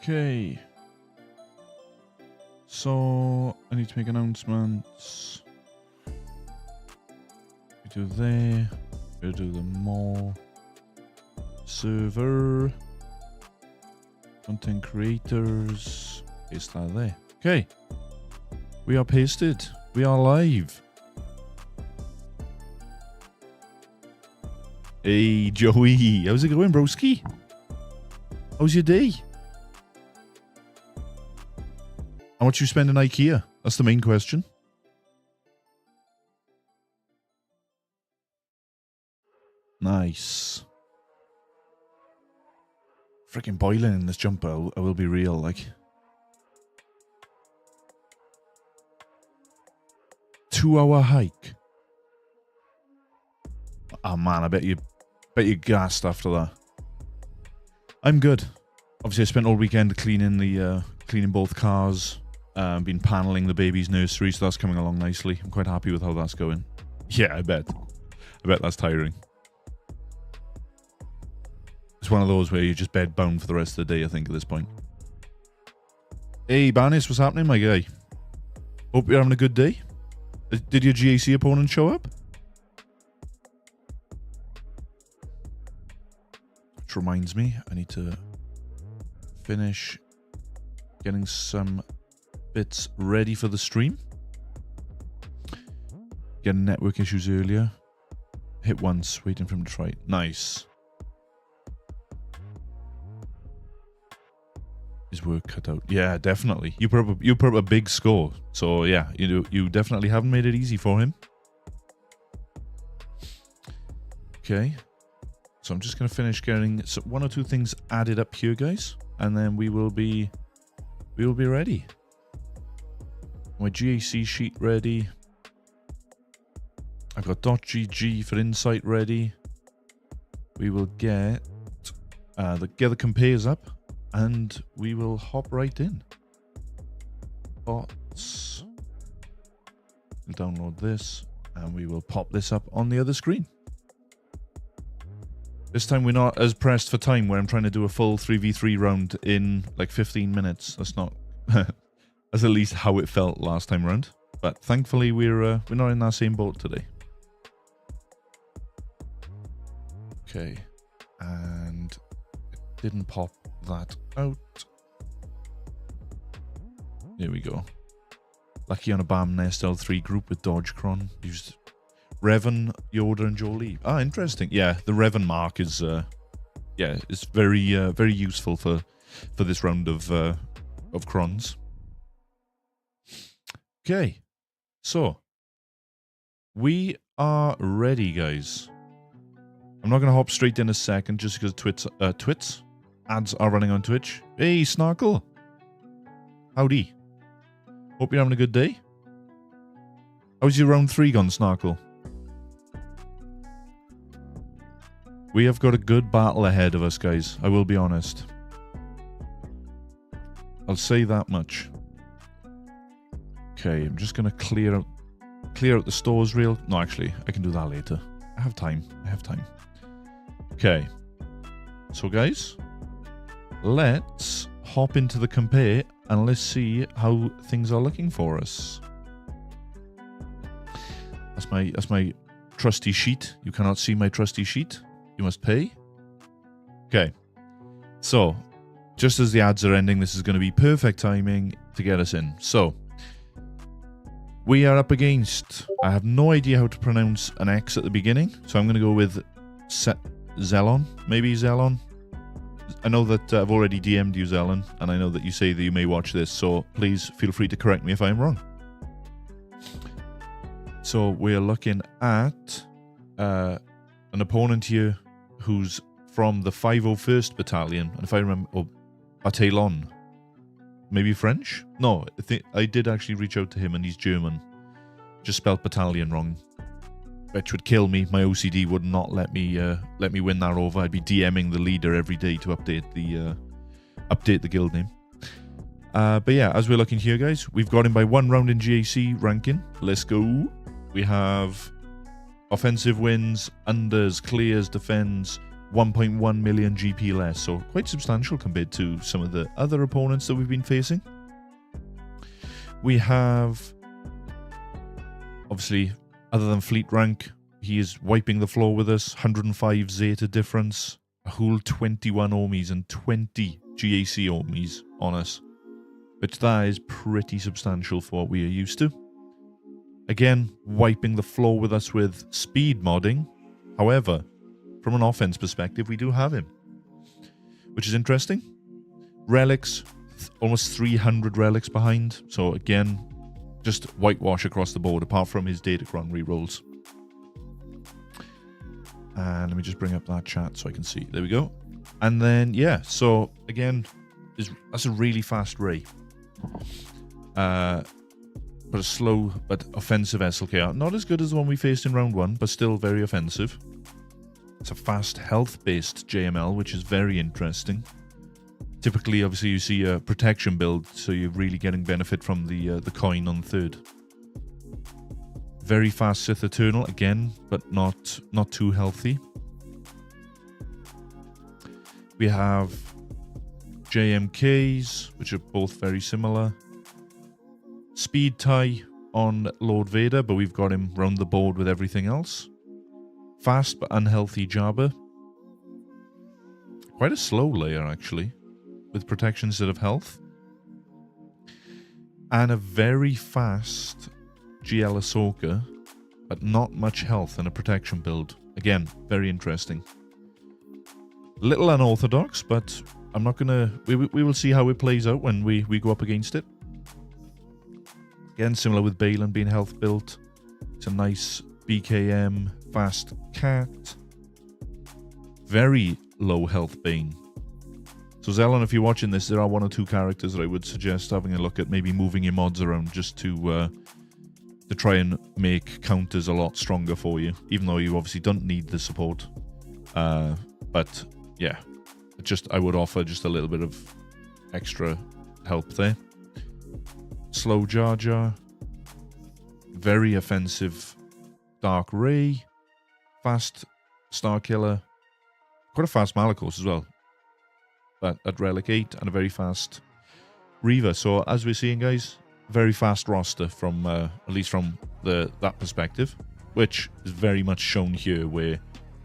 Okay. So, I need to make announcements. We do there. We'll do the more. Server. Content creators. Paste that there. Okay. We are pasted. We are live. Hey, Joey. How's it going, broski? How's your day? How much you spend in IKEA? That's the main question. Nice. Freaking boiling in this jumper, I will be real, like. 2-hour hike. Oh man, I bet you gassed after that. I'm good. Obviously I spent all weekend cleaning cleaning both cars. Been paneling the baby's nursery, so that's coming along nicely. I'm quite happy with how that's going. Yeah, I bet that's tiring. It's one of those where you're just bedbound for the rest of the day, I think, at this point. Hey, Banis, what's happening, my guy? Hope you're having a good day. Did your GAC opponent show up? Which reminds me, I need to finish getting some bits ready for the stream. Getting network issues earlier. Hit once, waiting for him to try it. Nice. His work cut out. Yeah, definitely. You put up a big score. So yeah, you definitely haven't made it easy for him. Okay. So I'm just gonna finish getting one or two things added up here, guys, and then we will be ready. My GAC sheet ready. I've got .gg for insight ready. We will get the compares up. And we will hop right in. Bots. We'll download this and we will pop this up on the other screen. This time we're not as pressed for time where I'm trying to do a full 3v3 round in like 15 minutes. That's not that's at least how it felt last time round. But thankfully we're not in that same boat today. Okay. And it didn't pop that out. There we go. Lucky on a BAM Nest L3 group with Dodgecron. Used Revan, Yoda, and Jolie. Ah, interesting. Yeah, the Revan mark is it's very useful for this round of crons. Okay, so we are ready, guys. I'm not gonna hop straight in a second just because Twits ads are running on Twitch. Hey, Snarkle. Howdy. Hope you're having a good day. How's your round 3 gone, Snarkle? We have got a good battle ahead of us, guys. I will be honest. I'll say that much. Okay, I'm just going to clear out the stores real... No, actually, I can do that later. I have time. Okay. So, guys... Let's hop into the compare and let's see how things are looking for us. That's my trusty sheet. You cannot see my trusty sheet. You must pay. Okay. So, just as the ads are ending, this is going to be perfect timing to get us in. So, we are up against... I have no idea how to pronounce an X at the beginning, so I'm going to go with Zelon. Maybe Zelon. I know that I've already DM'd you, Zelen, and I know that you say that you may watch this, so please feel free to correct me if I'm wrong. So we're looking at an opponent here who's from the 501st Battalion, and if I remember, Bataillon. Maybe French? No, I did actually reach out to him, and he's German. Just spelled battalion wrong. Which would kill me. My OCD would not let me win that over. I'd be DMing the leader every day to update the guild name. But yeah, as we're looking here, guys, we've got him by 1 round in GAC ranking. Let's go. We have offensive wins, unders, clears, defends, 1.1 million GP less, so quite substantial compared to some of the other opponents that we've been facing. We have, obviously, other than fleet rank, he is wiping the floor with us, 105 Zeta difference, a whole 21 Ohms and 20 GAC Ohms on us, which that is pretty substantial for what we are used to. Again, wiping the floor with us with speed modding. However, from an offense perspective, we do have him, which is interesting. Relics, almost 300 relics behind. So again, just whitewash across the board, apart from his Datacron rerolls. And let me just bring up that chat so I can see. There we go. And then, yeah, so again, that's a really fast Ray. But a slow but offensive SLKR. Not as good as the one we faced in round 1, but still very offensive. It's a fast health-based JML, which is very interesting. Typically, obviously, you see a protection build, so you're really getting benefit from the coin on third. Very fast Sith Eternal, again, but not too healthy. We have JMKs, which are both very similar. Speed tie on Lord Vader, but we've got him round the board with everything else. Fast but unhealthy Jabba. Quite a slow layer, actually, with protection instead of health. And a very fast GL Ahsoka, but not much health and a protection build. Again, very interesting. Little unorthodox, but I'm not gonna... We will see how it plays out when we go up against it. Again, similar with Balin being health built. It's a nice BKM, fast cat. Very low health Bane. So Zelon, if you're watching this, there are 1 or 2 characters that I would suggest having a look at, maybe moving your mods around just to try and make counters a lot stronger for you, even though you obviously don't need the support. But yeah, I would offer just a little bit of extra help there. Slow Jar Jar. Very offensive Dark Ray. Fast Starkiller. Quite a fast Malakos as well. But at Relic 8, and a very fast Reaver. So as we're seeing, guys, very fast roster from at least from that perspective, which is very much shown here, where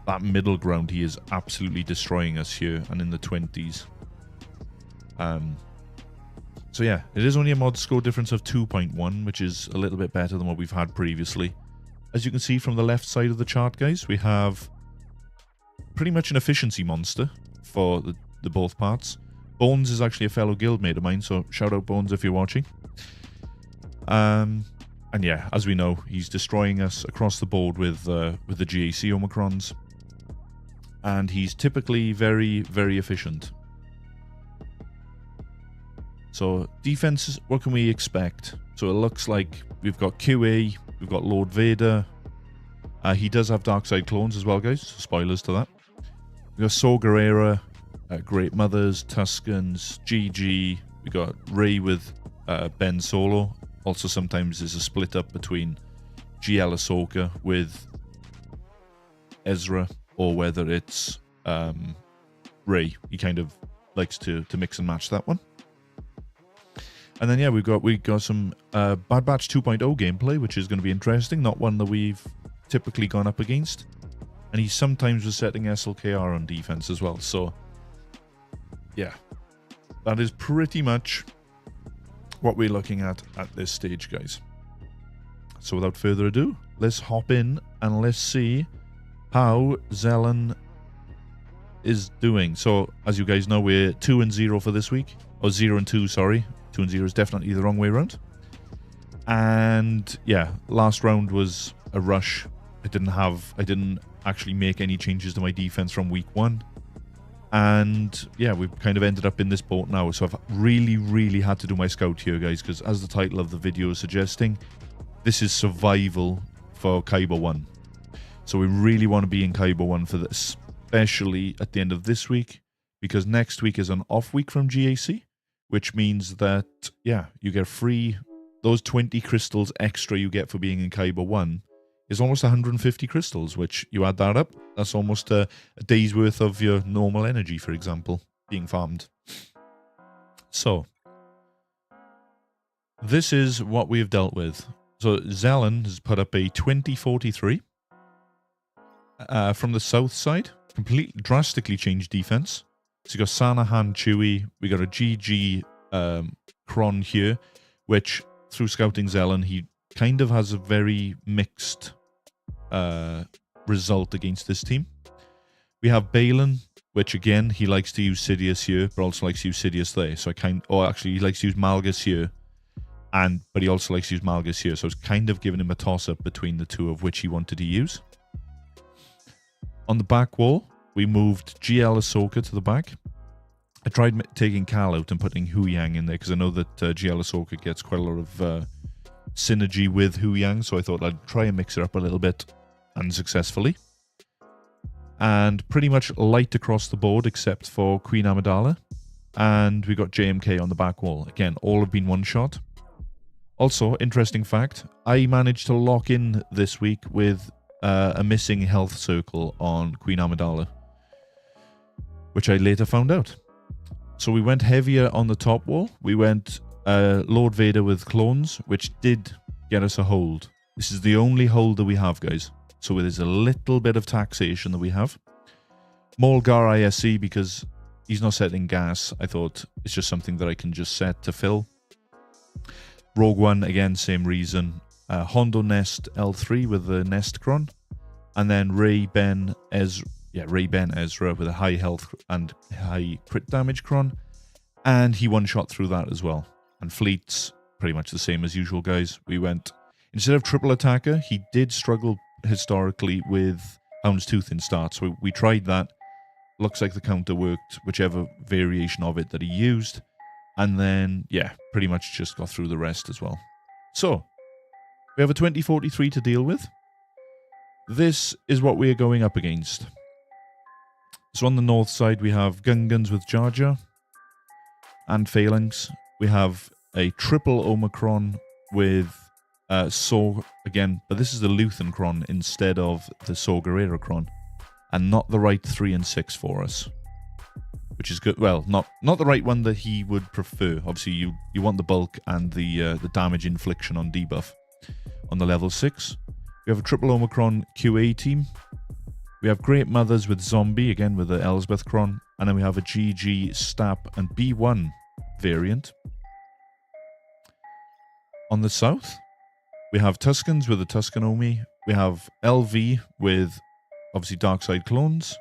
that middle ground he is absolutely destroying us here and in the 20s. So yeah, it is only a mod score difference of 2.1, which is a little bit better than what we've had previously. As you can see from the left side of the chart, guys, we have pretty much an efficiency monster for the both parts. Bones is actually a fellow guildmate of mine, so shout out Bones if you're watching. And yeah, as we know, he's destroying us across the board with the GAC Omicrons. And he's typically very, very efficient. So defense, what can we expect? So it looks like we've got QA, we've got Lord Vader. He does have Darkside clones as well, guys. So spoilers to that. We've got Saw Gerrera, Great Mothers, Tuscans, GG. We got Rey with Ben Solo. Also sometimes there's a split up between GL Ahsoka with Ezra, or whether it's Rey. He kind of likes to mix and match that one. And then yeah, we got some Bad Batch 2.0 gameplay, which is going to be interesting. Not one that we've typically gone up against. And he sometimes was setting SLKR on defense as well. So yeah, that is pretty much what we're looking at this stage, guys. So without further ado, let's hop in and let's see how Zelon is doing. So as you guys know, we're 2-0 for this week. Or 0-2, sorry. 2-0 is definitely the wrong way around. And yeah, last round was a rush. I didn't actually make any changes to my defense from week 1. And yeah, we've kind of ended up in this boat now. So I've really, really had to do my scout here, guys, because as the title of the video is suggesting, this is survival for Kyber 1. So we really want to be in Kyber 1 for this, especially at the end of this week, because next week is an off week from GAC, which means that, yeah, you get free, those 20 crystals extra you get for being in Kyber 1, is almost 150 crystals, which you add that up, that's almost a day's worth of your normal energy, for example, being farmed. So, this is what we have dealt with. So, Zelen has put up a 2043 from the south side, drastically changed defense. So, you got Sanahan Chewy, we got a GG Kron here, which through scouting Zelen, he kind of has a very mixed result against this team. We have Balin, which again, he likes to use Sidious here, but also likes to use Sidious there. So he likes to use Malgus here, but he also likes to use Malgus here. So I was kind of giving him a toss-up between the two of which he wanted to use. On the back wall, we moved GL Ahsoka to the back. I tried taking Cal out and putting Hu Yang in there, because I know that GL Ahsoka gets quite a lot of synergy with Hu Yang, so I thought I'd try and mix it up a little bit, unsuccessfully. And pretty much light across the board except for Queen Amidala. And we got JMK on the back wall. Again, all have been one shot. Also, interesting fact, I managed to lock in this week with a missing health circle on Queen Amidala, which I later found out. So we went heavier on the top wall. We went Lord Vader with clones, which did get us a hold. This is the only hold that we have, guys. So there's a little bit of taxation that we have. Mulgar ISC, because he's not setting gas. I thought it's just something that I can just set to fill. Rogue One, again, same reason. Hondo Nest L3 with the Nest Cron. And then Ray Ben Ezra with a high health and high crit damage Cron. And he one-shot through that as well. And Fleet's pretty much the same as usual, guys. We went, instead of triple attacker, he did struggle historically with Houndstooth in start. So we tried that. Looks like the counter worked, whichever variation of it that he used. And then, yeah, pretty much just got through the rest as well. So, we have a 2043 to deal with. This is what we are going up against. So on the north side, we have Gungans with Jar Jar and Phalanx. We have a triple Omicron with Saw again, but this is the Luthen Cron instead of the Saw Gerrera Cron, and not the right 3 and 6 for us, which is good. Well, not the right one that he would prefer. Obviously, you want the bulk and the damage infliction on debuff on the level 6. We have a triple Omicron QA team. We have Great Mothers with Zombie, again with the Elsbeth Cron, and then we have a GG Stap and B1 variant. On the south, we have Tuskens with the Tusken Omi. We have LV with, obviously, Darkside Clones.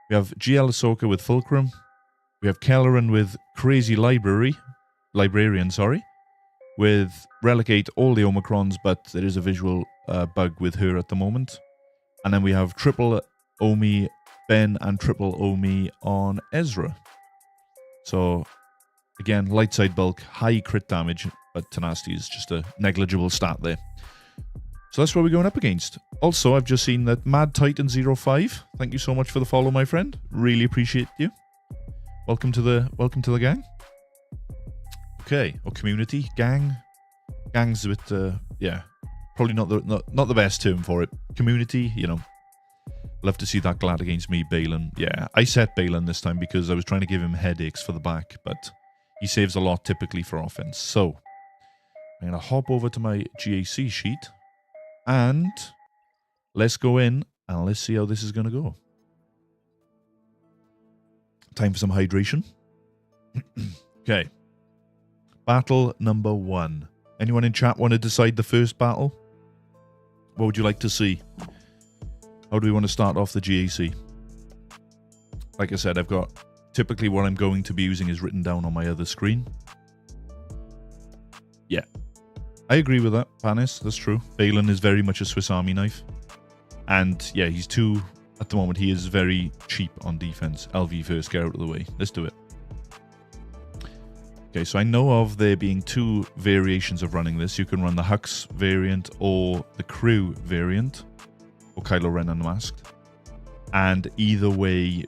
We have GL Ahsoka with Fulcrum. We have Kelleran with Crazy Librarian, with Relegate all the Omicrons, but there is a visual bug with her at the moment. And then we have triple Omi Ben and triple Omi on Ezra. So, again, light side bulk, high crit damage, but tenacity is just a negligible stat there. So that's what we're going up against. Also, I've just seen that Mad Titan 05. Thank you so much for the follow, my friend. Really appreciate you. Welcome to the gang. Okay, or community gang. Gang's a bit probably not the best term for it. Community, you know. Love to see that glad against me, Balin. Yeah, I set Balin this time because I was trying to give him headaches for the back, but he saves a lot typically for offense. So I'm gonna hop over to my GAC sheet and let's go in and let's see how this is gonna go. Time for some hydration. Okay. Battle number 1. Anyone in chat want to decide the first battle? What would you like to see? How do we want to start off the GAC? Like I said, I've got typically what I'm going to be using is written down on my other screen. Yeah. I agree with that, Panis. That's true. Balin is very much a Swiss Army knife. And yeah, at the moment, he is very cheap on defense. LV first, get out of the way. Let's do it. Okay, so I know of there being 2 variations of running this. You can run the Hux variant or the Crew variant, or Kylo Ren unmasked. And either way,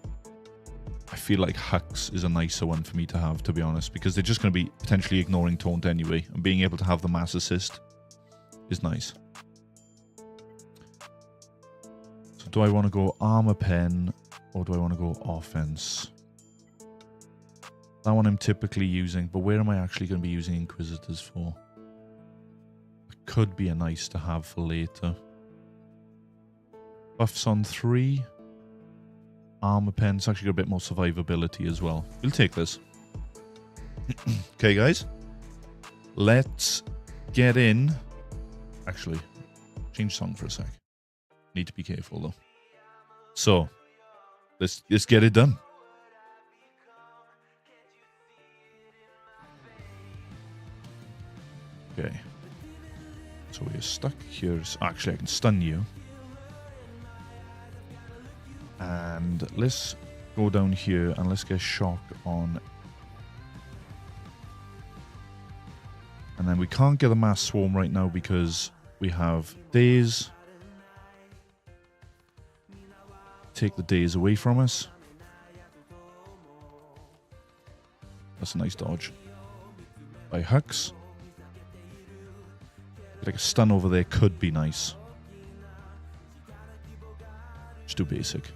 I feel like Hux is a nicer one for me to have, to be honest, because they're just going to be potentially ignoring Taunt anyway, and being able to have the mass assist is nice. So do I want to go armor pen or do I want to go offense? That one I'm typically using, but where am I actually going to be using Inquisitors for? It could be a nice to have for later. Buffs on 3. Armor pen's actually got a bit more survivability as well. We'll take this. Okay, guys. Let's get in. Actually, change song for a sec. Need to be careful though. So, let's get it done. Okay. So we're stuck here. Actually, I can stun you. And let's go down here and let's get shock on. And then we can't get a mass swarm right now because we have days. Take the days away from us. That's a nice dodge. By Hux. Like a stun over there could be nice. Just do basic.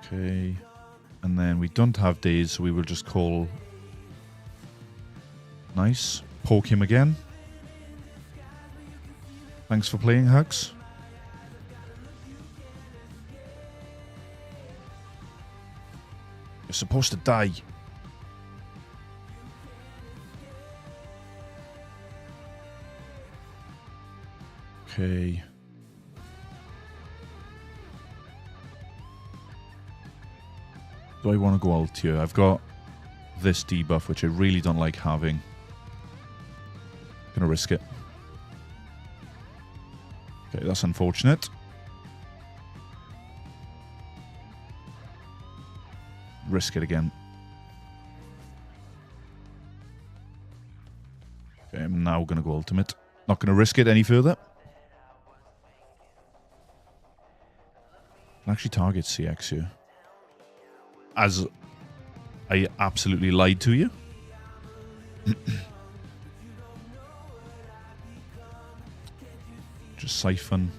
Okay. And then we don't have days, so we will just call. Nice. Poke him again. Thanks for playing, Hux. You're supposed to die. Okay. Do I want to go alt here? I've got this debuff, which I really don't like having. Gonna risk it. Okay, that's unfortunate. Risk it again. Okay, I'm now gonna go ultimate. Not gonna risk it any further. Actually target CX here. As I absolutely lied to you. Just siphon.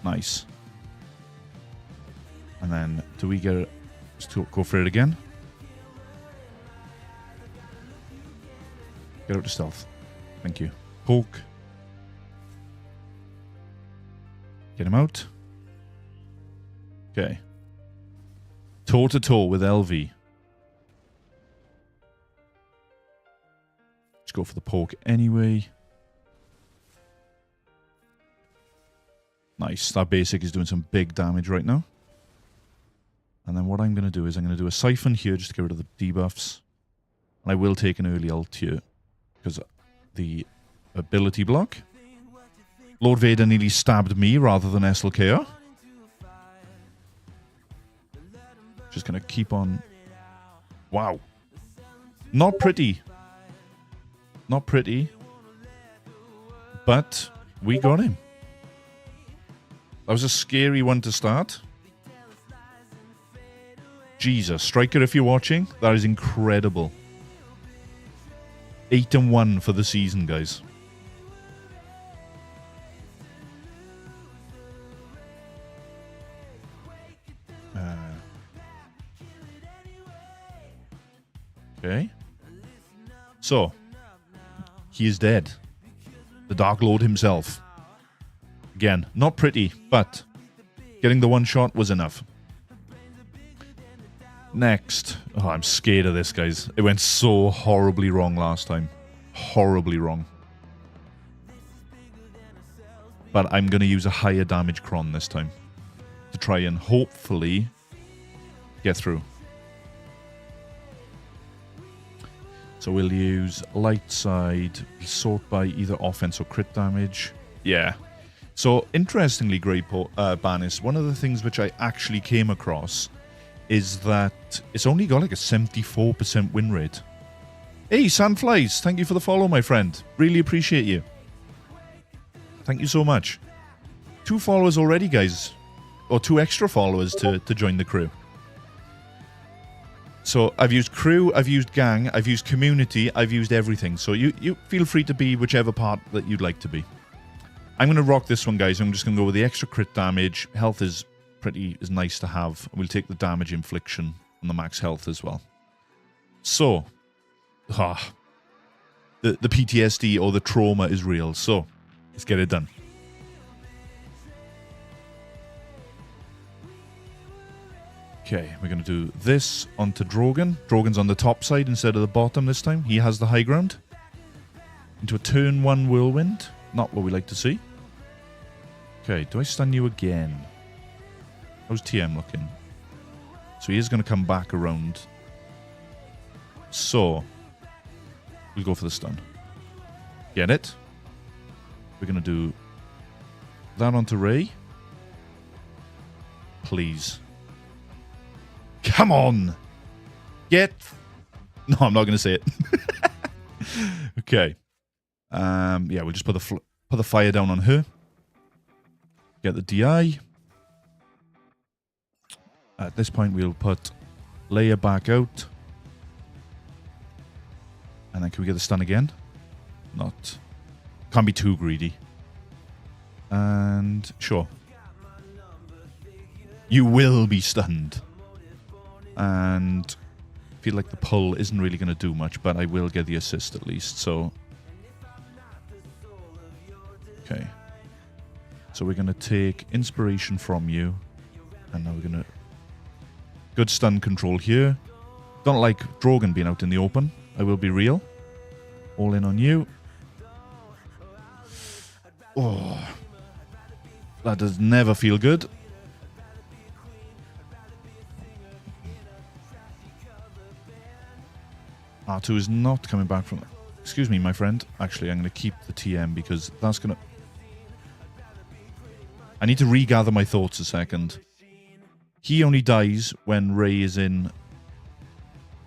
Nice. And then do we get it? Let's go for it again. Get out to stealth. Thank you. Poke. Get him out. Okay. Toe to toe with LV. Let's go for the poke anyway. Nice. That basic is doing some big damage right now. And then what I'm going to do is I'm going to do a siphon here just to get rid of the debuffs. And I will take an early ult here because the ability block. Lord Vader nearly stabbed me rather than SLKR. Just going to keep on. Wow. Not pretty. Not pretty. But we got him. That was a scary one to start. Jesus. Striker, if you're watching, that is incredible. 8-1 for the season, guys. Okay. So, he is dead. The Dark Lord himself. Again, not pretty, but getting the one shot was enough. Next. Oh, I'm scared of this, guys. It went so horribly wrong last time. Horribly wrong. But I'm going to use a higher damage Cron this time. To try and hopefully get through. So we'll use light side, sort by either offense or crit damage. Yeah. So interestingly, Grey Banis, one of the things which I actually came across is that it's only got like a 74% win rate. Hey, Sandflies, thank you for the follow, my friend. Really appreciate you. Thank you so much. 2 followers already, guys. Or 2 extra followers to join the crew. So I've used crew, I've used gang, I've used community, I've used everything. So you feel free to be whichever part that you'd like to be. I'm going to rock this one, guys. I'm just going to go with the extra crit damage. Health is nice to have. We'll take the damage infliction on the max health as well. So, the PTSD or the trauma is real. So, let's get it done. Okay, we're going to do this onto Drogon. Drogon's on the top side instead of the bottom this time. He has the high ground. Into a turn 1 whirlwind. Not what we like to see. Okay, do I stun you again? How's TM looking? So he is going to come back around. So, we'll go for the stun. Get it? We're going to do that onto Ray. Please. Come on! Get... No, I'm not going to say it. Okay. Yeah, we'll just put the fire down on her. Get the DI. At this point, we'll put Leia back out. And then can we get the stun again? Not. Can't be too greedy. And sure. You will be stunned. And I feel like the pull isn't really going to do much, but I will get the assist at least, so... Okay. So we're going to take inspiration from you. And now we're going to... Good stun control here. Don't like Drogon being out in the open. I will be real. All in on you. Oh. That does never feel good. R2 is not coming back from... Excuse me, my friend. Actually, I'm going to keep the TM because that's going to... I need to regather my thoughts a second. He only dies when Ray is in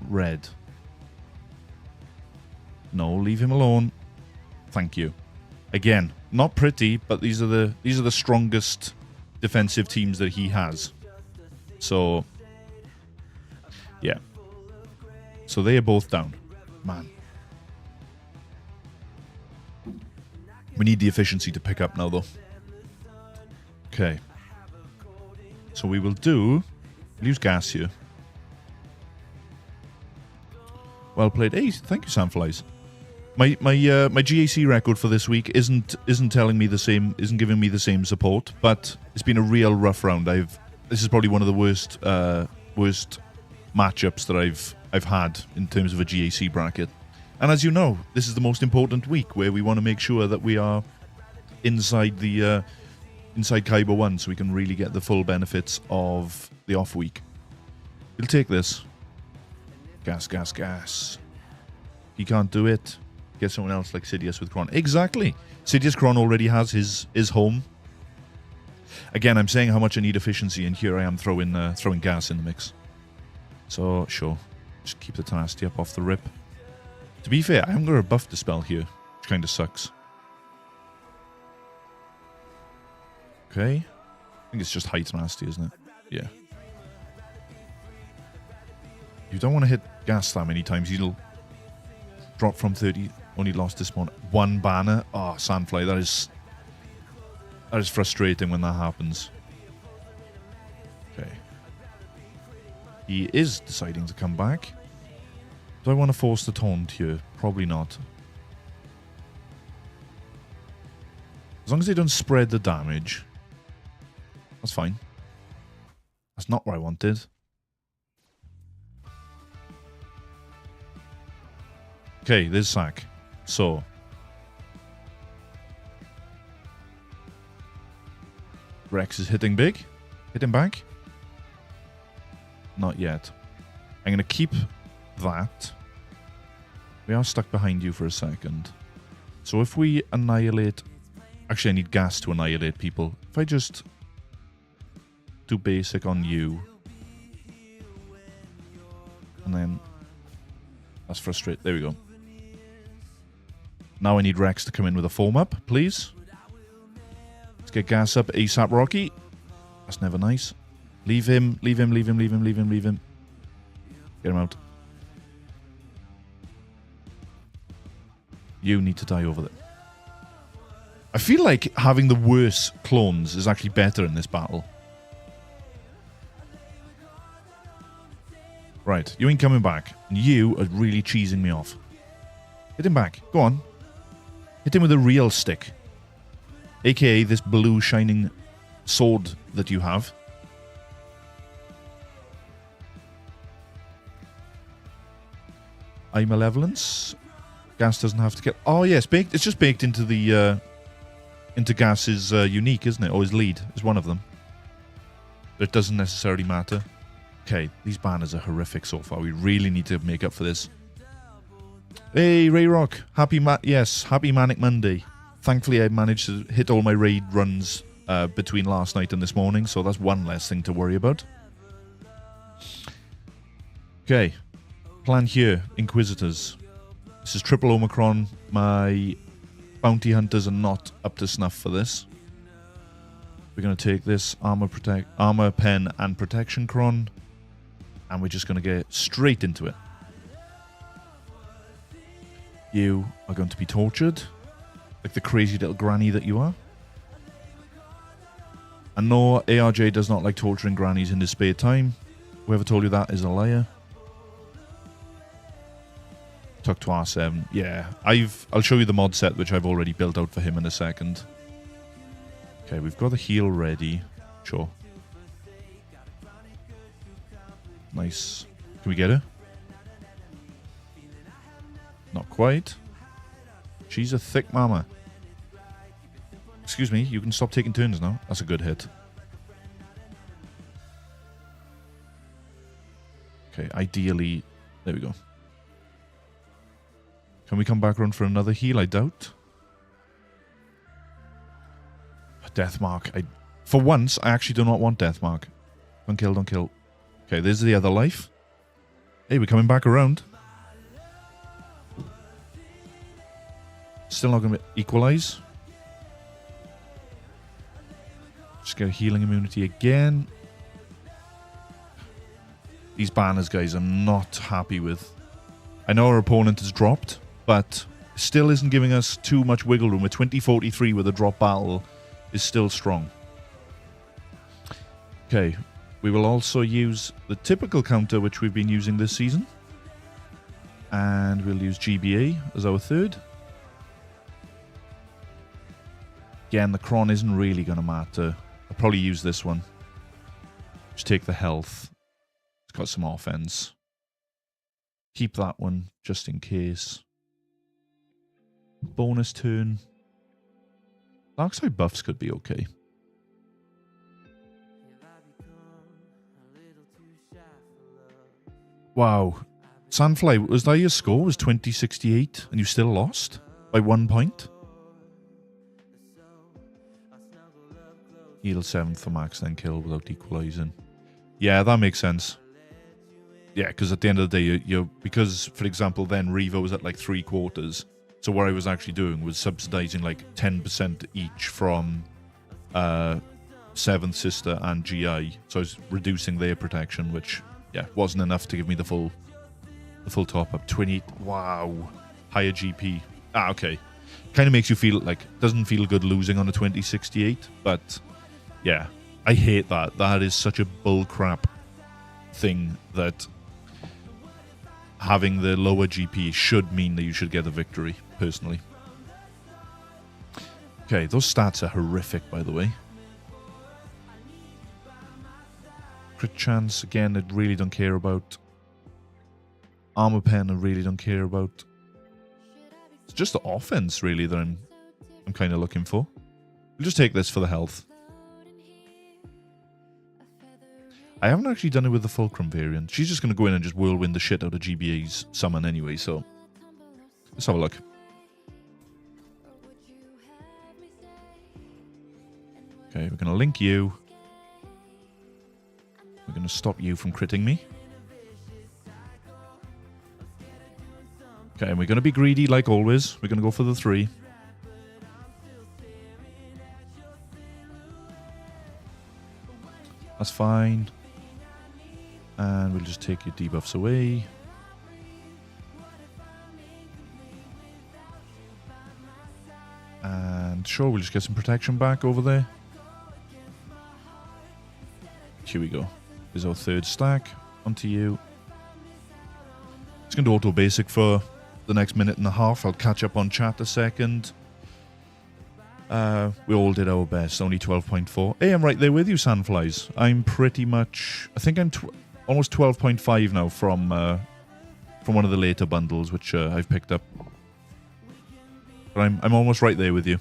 red. No, leave him alone. Thank you. Again, not pretty, but these are the strongest defensive teams that he has. So, yeah. So they are both down. Man. We need the efficiency to pick up now, though. Okay. So we will do... We'll use gas here. Well played. Hey, thank you, Samflies. My GAC record for this week isn't telling me the same, isn't giving me the same support, but it's been a real rough round. This is probably one of the worst matchups that I've had in terms of a GAC bracket. And as you know, this is the most important week where we want to make sure that we are inside the inside Kaiba 1 so we can really get the full benefits of the off week. We'll take this. Gas, gas, gas. He can't do it. Get someone else like Sidious with Kron. Exactly. Sidious Kron already has his home. Again, I'm saying how much I need efficiency, and here I am throwing gas in the mix. So, sure. Just keep the tenacity up off the rip. To be fair, I haven't got a buff dispel here, which kind of sucks. Okay. I think it's just high tenacity, isn't it? Yeah. You don't want to hit gas that many times. You'll drop from 30. Only lost this one. One banner. Oh, Sandfly. That is frustrating when that happens. Okay. He is deciding to come back. Do I want to force the taunt here? Probably not. As long as they don't spread the damage, that's fine. That's not what I wanted. Okay, there's sack. So. Rex is hitting big. Hit him back. Not yet. I'm going to keep that. We are stuck behind you for a second. So if we annihilate... Actually, I need gas to annihilate people. If I just do basic on you. And then... That's frustrating. There we go. Now I need Rex to come in with a foam up, please. Let's get gas up ASAP Rocky. That's never nice. Leave him, leave him, leave him, leave him, leave him, leave him. Get him out. You need to die over there. I feel like having the worse clones is actually better in this battle. Right, you ain't coming back. And you are really cheesing me off. Hit him back. Go on. Hit him with a real stick. AKA this blue shining sword that you have. Eye malevolence. Gas doesn't have to get... Oh, yes, baked. It's just baked into the... into Gas's unique, isn't it? Or his lead is one of them. It doesn't necessarily matter. Okay, these banners are horrific so far. We really need to make up for this. Hey, Ray Rock. Happy Manic Monday. Thankfully, I managed to hit all my raid runs between last night and this morning, so that's one less thing to worry about. Okay. Plan here. Inquisitors. This is triple Omicron. My bounty hunters are not up to snuff for this. We're going to take this armor pen and protection cron, and we're just going to get straight into it. You are going to be tortured, like the crazy little granny that you are. And no, ARJ does not like torturing grannies in his spare time. Whoever told you that is a liar. Tuck to R7. Yeah, I'll show you the mod set, which I've already built out for him in a second. Okay, we've got the heal ready. Sure. Nice. Can we get her? Not quite. She's a thick mama. Excuse me, you can stop taking turns now. That's a good hit. Okay, ideally... There we go. Can we come back around for another heal? I doubt. Deathmark. For once, I actually do not want Deathmark. Don't kill, don't kill. Okay, there's the other life. Hey, we're coming back around. Still not going to equalize. Just get a healing immunity again. These banners, guys, I'm not happy with. I know our opponent has dropped, but still isn't giving us too much wiggle room. A 2043 with a drop battle is still strong. Okay, we will also use the typical counter which we've been using this season. And we'll use GBA as our third. Again, the cron isn't really going to matter. I'll probably use this one. Just take the health. It's got some offense. Keep that one just in case. Bonus turn. Darkside buffs could be okay. Wow. Sandfly, was that your score? Was 2068 and you still lost? By 1 point? Heal 7th for max, then kill without equalizing. Yeah, that makes sense. Yeah, because at the end of the day, you're because, for example, then Revo was at like 3/4. So what I was actually doing was subsidizing like 10% each from 7th Sister and GI. So I was reducing their protection, which, yeah, wasn't enough to give me the full top up. 20, wow. Higher GP. Ah, okay. Kind of makes you feel like, doesn't feel good losing on a 2068, but yeah, I hate that. That is such a bullcrap thing that having the lower GP should mean that you should get the victory, personally. Okay, those stats are horrific, by the way. Crit chance, again, I really don't care about. Armor pen, I really don't care about. It's just the offense, really, that I'm kind of looking for. We'll just take this for the health. I haven't actually done it with the Fulcrum variant. She's just going to go in and just whirlwind the shit out of GBA's summon anyway, so let's have a look. Okay, we're going to link you. We're going to stop you from critting me. Okay, and we're going to be greedy like always. We're going to go for the 3. That's fine. And we'll just take your debuffs away. And sure, we'll just get some protection back over there. Here we go. There's our third stack. Onto you. It's going to auto basic for the next minute and a half. I'll catch up on chat a second. We all did our best. Only 12.4. Hey, I'm right there with you, Sandflies. I'm pretty much... I think I'm almost 12.5 now from one of the later bundles, which I've picked up. But I'm almost right there with you.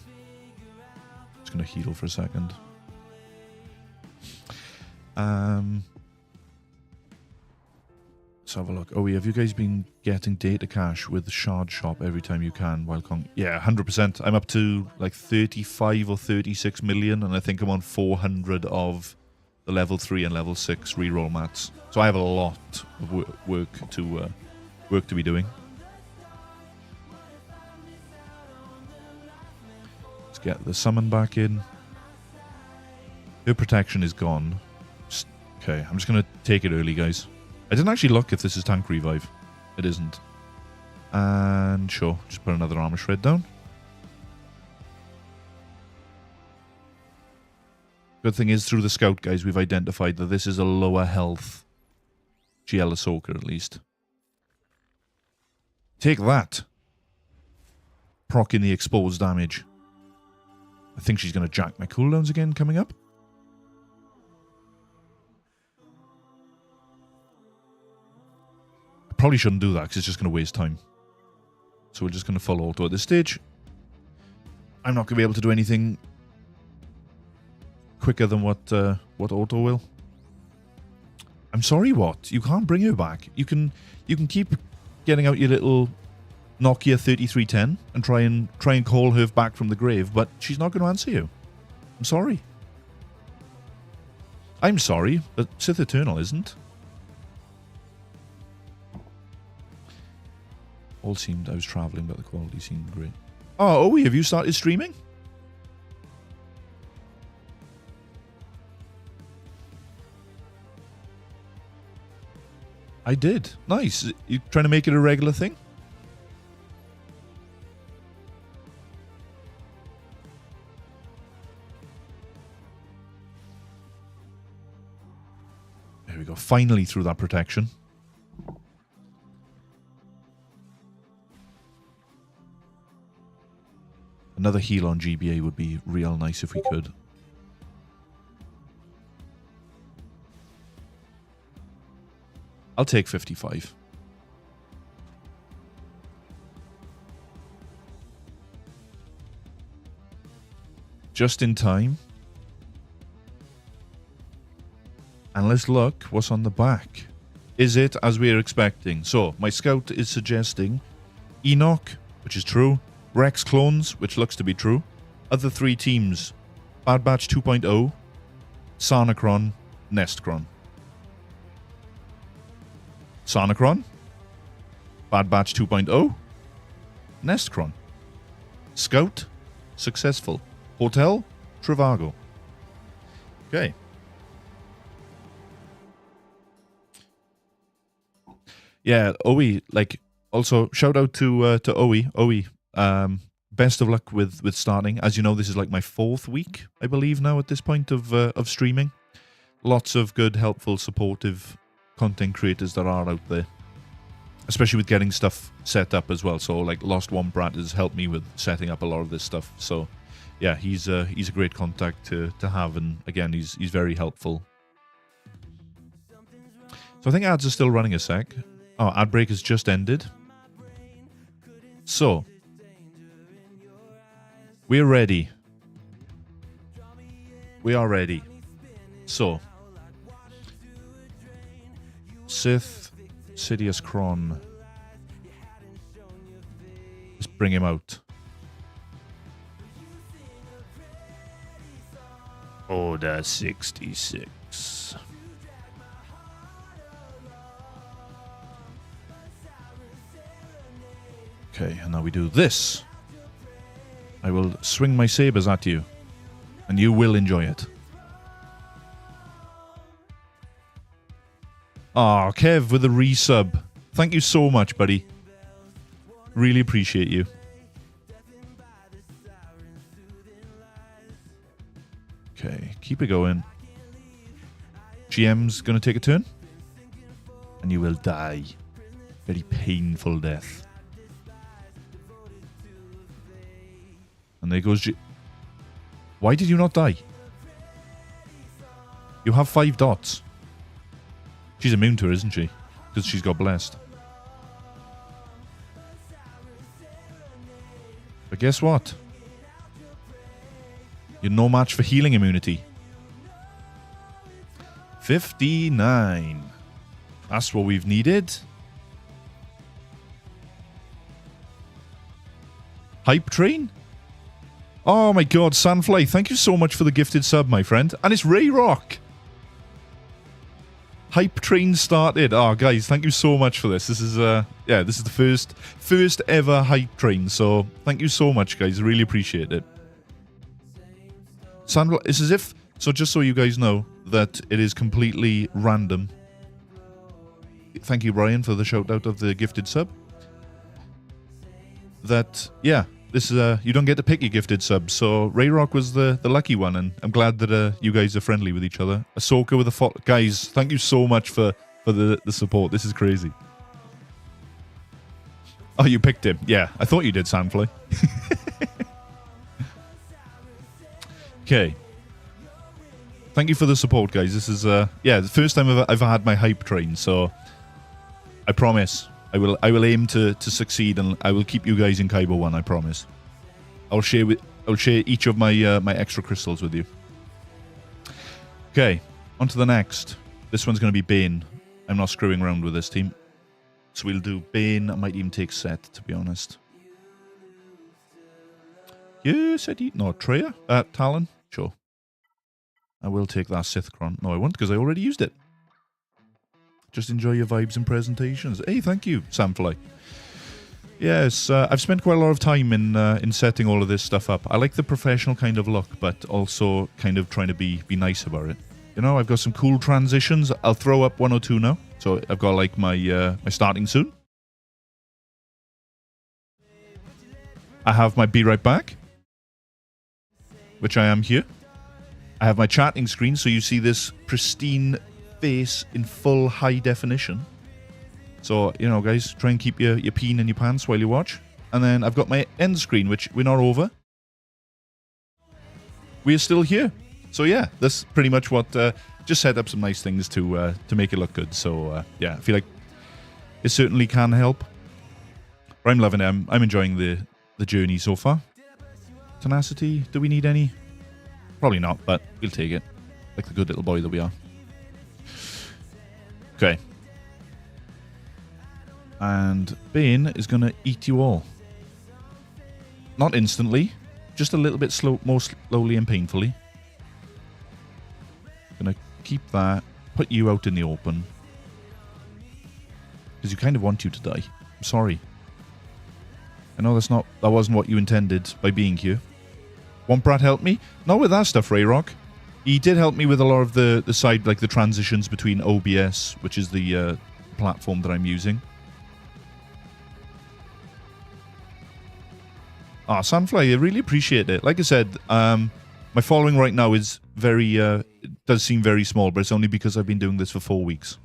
Just going to heal for a second. Let's have a look. Oh, have you guys been getting data cash with the Shard Shop every time you can while Yeah, 100%. I'm up to like 35 or 36 million, and I think I'm on 400 of the level 3 and level 6 reroll mats. So I have a lot of work to be doing. Let's get the summon back in. Her protection is gone. Okay, I'm just going to take it early, guys. I didn't actually look if this is tank revive. It isn't. And sure, just put another armor shred down. Good thing is, through the scout, guys, we've identified that this is a lower health GL Ahsoka, at least. Take that. Proccing the exposed damage. I think she's going to jack my cooldowns again coming up. Probably shouldn't do that because it's just going to waste time. So we're just going to full auto at this stage. I'm not going to be able to do anything quicker than what auto will. I'm sorry, what? You can't bring her back. You can keep getting out your little Nokia 3310 and try and call her back from the grave, but she's not going to answer you. I'm sorry. I'm sorry, but Sith Eternal isn't. All seemed I was travelling, but the quality seemed great. Oh, have you started streaming? I did. Nice. You trying to make it a regular thing? There we go. Finally through that protection. Another heal on GBA would be real nice if we could. I'll take 55. Just in time. And let's look what's on the back. Is it as we're expecting? So, my scout is suggesting Enoch, which is true. Rex clones, which looks to be true. Other three teams. Bad Batch 2.0. Sarnacron. Nestcron. Sarnacron. Bad Batch 2.0. Nestcron. Scout. Successful. Hotel. Trivago. Okay. Yeah, Owie, like, also, shout out to Owie. Owie, best of luck with starting. As you know, this is like my 4th week, I believe, now at this point of streaming. Lots of good, helpful, supportive content creators that are out there. Especially with getting stuff set up as well. So, like, Lost Wombat has helped me with setting up a lot of this stuff. So, yeah, he's a great contact to have. And, again, he's very helpful. So, I think ads are still running a sec. Oh, ad break has just ended. So, we're ready. We are ready. So, Sith, Sidious Kron. Let's bring him out. Order 66. Okay, and now we do this. I will swing my sabers at you, and you will enjoy it. Oh, Kev with a resub. Thank you so much, buddy. Really appreciate you. Okay, keep it going. GM's going to take a turn. And you will die. Very painful death. And there goes Why did you not die? You have 5 dots. She's immune to her, isn't she? Because she's got blessed. But guess what? You're no match for healing immunity. 59. That's what we've needed. Hype train? Oh my god, Sandfly, thank you so much for the gifted sub, my friend. And it's Ray Rock. Hype train started. Oh, guys, thank you so much for this. This is this is the first ever hype train. So thank you so much, guys. Really appreciate it. Sandfly, it's as if, so just so you guys know that it is completely random. Thank you, Brian, for the shout out of the gifted sub. That, yeah, this is you don't get to pick your gifted sub. So Rayrock was the lucky one, and I'm glad that you guys are friendly with each other. Ahsoka with a guys, thank you so much for the support. This is crazy. Oh, you picked him. Yeah, I thought you did, Sandfly. Okay. Thank you for the support, guys. This is the first time I've ever had my hype train, so I promise I will aim to succeed, and I will keep you guys in Kaiba 1, I promise. I'll share each of my my extra crystals with you. Okay, on to the next. This one's going to be Bane. I'm not screwing around with this team. So we'll do Bane. I might even take Set, to be honest. Yes, no, Treya? Talon? Sure. I will take that Sithcron. No, I won't, because I already used it. Just enjoy your vibes and presentations. Hey, thank you, Samfly. Yes, I've spent quite a lot of time in setting all of this stuff up. I like the professional kind of look, but also kind of trying to be nice about it. You know, I've got some cool transitions. I'll throw up 1 or 2 now. So I've got like my my starting soon. I have my Be Right Back, which I am here. I have my chatting screen, so you see this pristine face in full high definition. So, you know, guys, try and keep your peen in your pants while you watch. And then I've got my end screen, which we're not over. We're still here. So, yeah, that's pretty much what... just set up some nice things to make it look good. So, yeah, I feel like it certainly can help. But I'm loving it. I'm enjoying the journey so far. Tenacity, do we need any? Probably not, but we'll take it. Like the good little boy that we are. Okay. And Bane is going to eat you all. Not instantly. Just a little bit more slowly and painfully. Going to keep that. Put you out in the open. Because you kind of want you to die. I'm sorry. I know that wasn't what you intended by being here. Won't Brad help me? Not with that stuff, Rayrock. He did help me with a lot of the side, like the transitions between OBS, which is the platform that I'm using. Ah, Sunfly, I really appreciate it. Like I said, my following right now is very, it does seem very small, but it's only because I've been doing this for 4 weeks.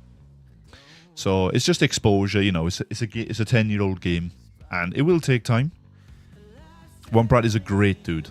So it's just exposure, you know. It's a 10-year-old game, and it will take time. One Brad is a great dude.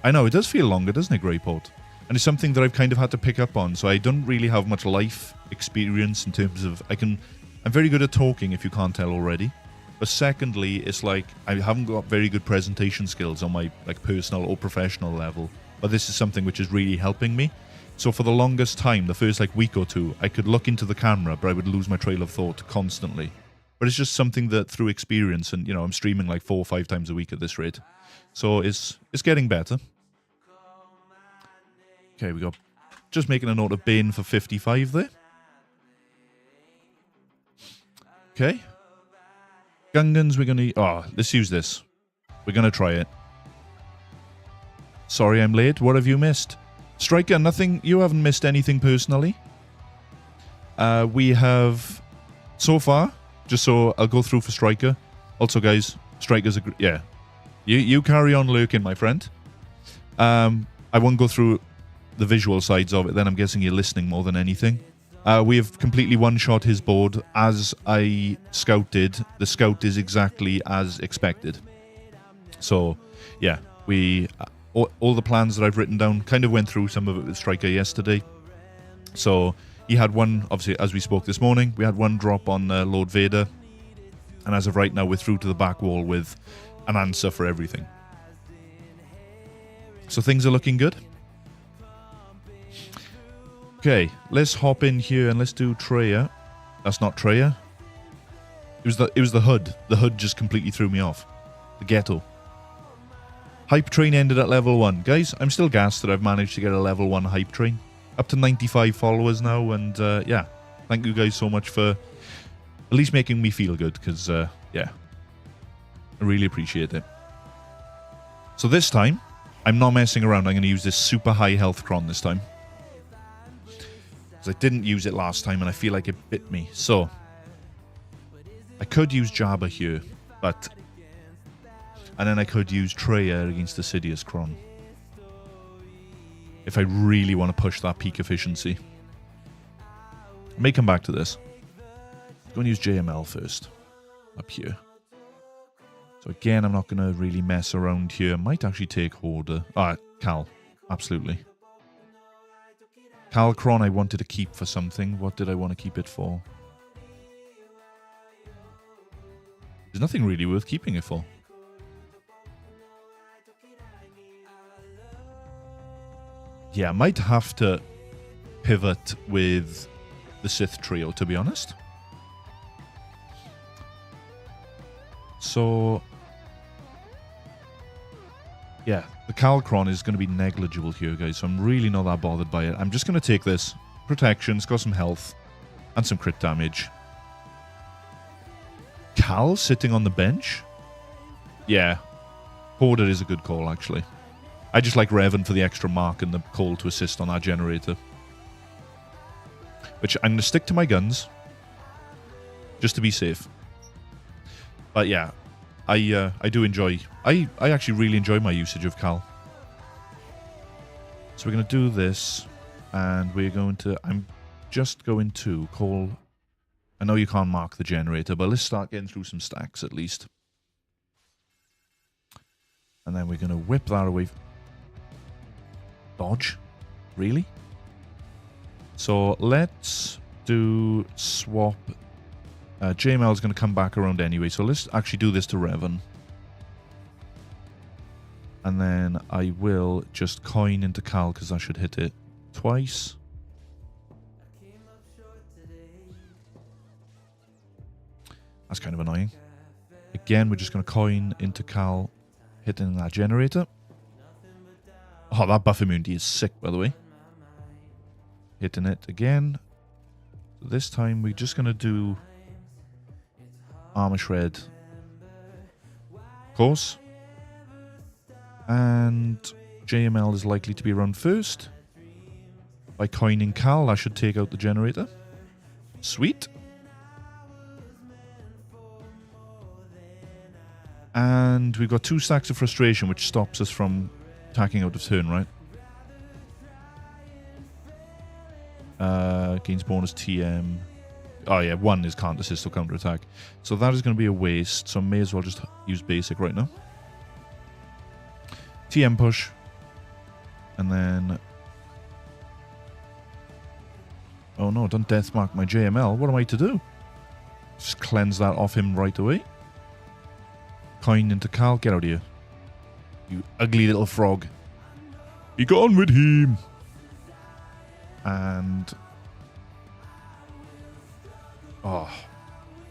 I know, it does feel longer, doesn't it, Greyport? And it's something that I've kind of had to pick up on, so I don't really have much life experience in terms of... I'm very good at talking, if you can't tell already. But secondly, it's like, I haven't got very good presentation skills on my like personal or professional level. But this is something which is really helping me. So for the longest time, the first like week or two, I could look into the camera, but I would lose my trail of thought constantly. But it's just something that through experience, and you know, I'm streaming like 4 or 5 times a week at this rate. So it's getting better. Okay, we got just making a note of Bane for 55 there. Okay. Gungans, we're going to... Oh, let's use this. We're going to try it. Sorry I'm late. What have you missed? Striker, nothing... You haven't missed anything personally. We have, so far, just so I'll go through for Striker. Also, guys, Striker's yeah. You carry on lurking, my friend. I won't go through the visual sides of it, then I'm guessing you're listening more than anything. We have completely one-shot his board. As I scouted, the scout is exactly as expected. So, yeah, we all the plans that I've written down, kind of went through some of it with Striker yesterday. So, he had one, obviously, as we spoke this morning, we had one drop on Lord Vader. And as of right now, we're through to the back wall with an answer for everything. So things are looking good. Okay, let's hop in here and let's do Treya. That's not Treya. It was the HUD. The HUD just completely threw me off. The ghetto. Hype train ended at level 1. Guys, I'm still gassed that I've managed to get a level 1 hype train. Up to 95 followers now, and yeah. Thank you guys so much for at least making me feel good, because, yeah. I really appreciate it. So this time, I'm not messing around. I'm going to use this super high health Kron this time. Because I didn't use it last time, and I feel like it bit me. So, I could use Jabba here, but... And then I could use Treya against the Sidious Kron. If I really want to push that peak efficiency. I may come back to this. I'm going to use JML first. Up here. So again, I'm not going to really mess around here. Might actually take Hoarder. Cal. Absolutely. Cal Kron I wanted to keep for something. What did I want to keep it for? There's nothing really worth keeping it for. Yeah, I might have to pivot with the Sith trio, to be honest. So, yeah, the Cal Kron is going to be negligible here, guys, so I'm really not that bothered by it. I'm just going to take this. Protection, it's got some health, and some crit damage. Cal sitting on the bench? Yeah, Hoarder is a good call, actually. I just like Revan for the extra mark and the call to assist on that generator. Which I'm going to stick to my guns. Just to be safe. But yeah, I do enjoy... I actually really enjoy my usage of Cal. So we're going to do this. And we're going to... I'm just going to call... I know you can't mark the generator, but let's start getting through some stacks at least. And then we're going to whip that away... Dodge? Really? So let's do swap. JML is going to come back around anyway, so let's actually do this to Revan. And then I will just coin into Cal because I should hit it twice. That's kind of annoying. Again, we're just going to coin into Cal, hitting that generator. Oh, that buff immunity is sick, by the way. Hitting it again. This time we're just going to do Armor Shred. Of course. And JML is likely to be around first. By coining Cal, I should take out the generator. Sweet. And we've got 2 stacks of frustration, which stops us from attacking out of turn, right? Gains bonus TM. Oh yeah, 1 is can't assist or counter attack. So that is going to be a waste, so I may as well just use basic right now. TM push. And then... Oh no, don't deathmark my JML. What am I to do? Just cleanse that off him right away. Coin into Cal. Get out of here. You ugly little frog. Be gone with him. And... Oh.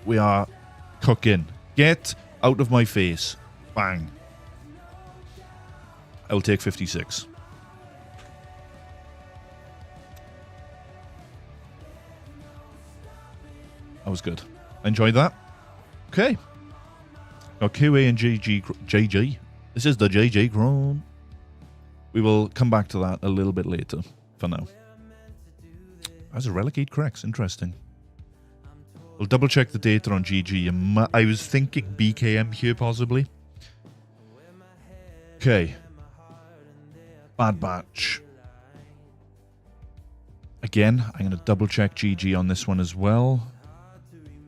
We are cooking. Get out of my face. Bang. I'll take 56. That was good. I enjoyed that. Okay. Got QA and JG. This is the JJ Chrome. We will come back to that a little bit later for now. As a Relegate corrects. Interesting. We'll double check the data on GG. I was thinking BKM here possibly. Okay. Bad batch. Again, I'm going to double check GG on this one as well.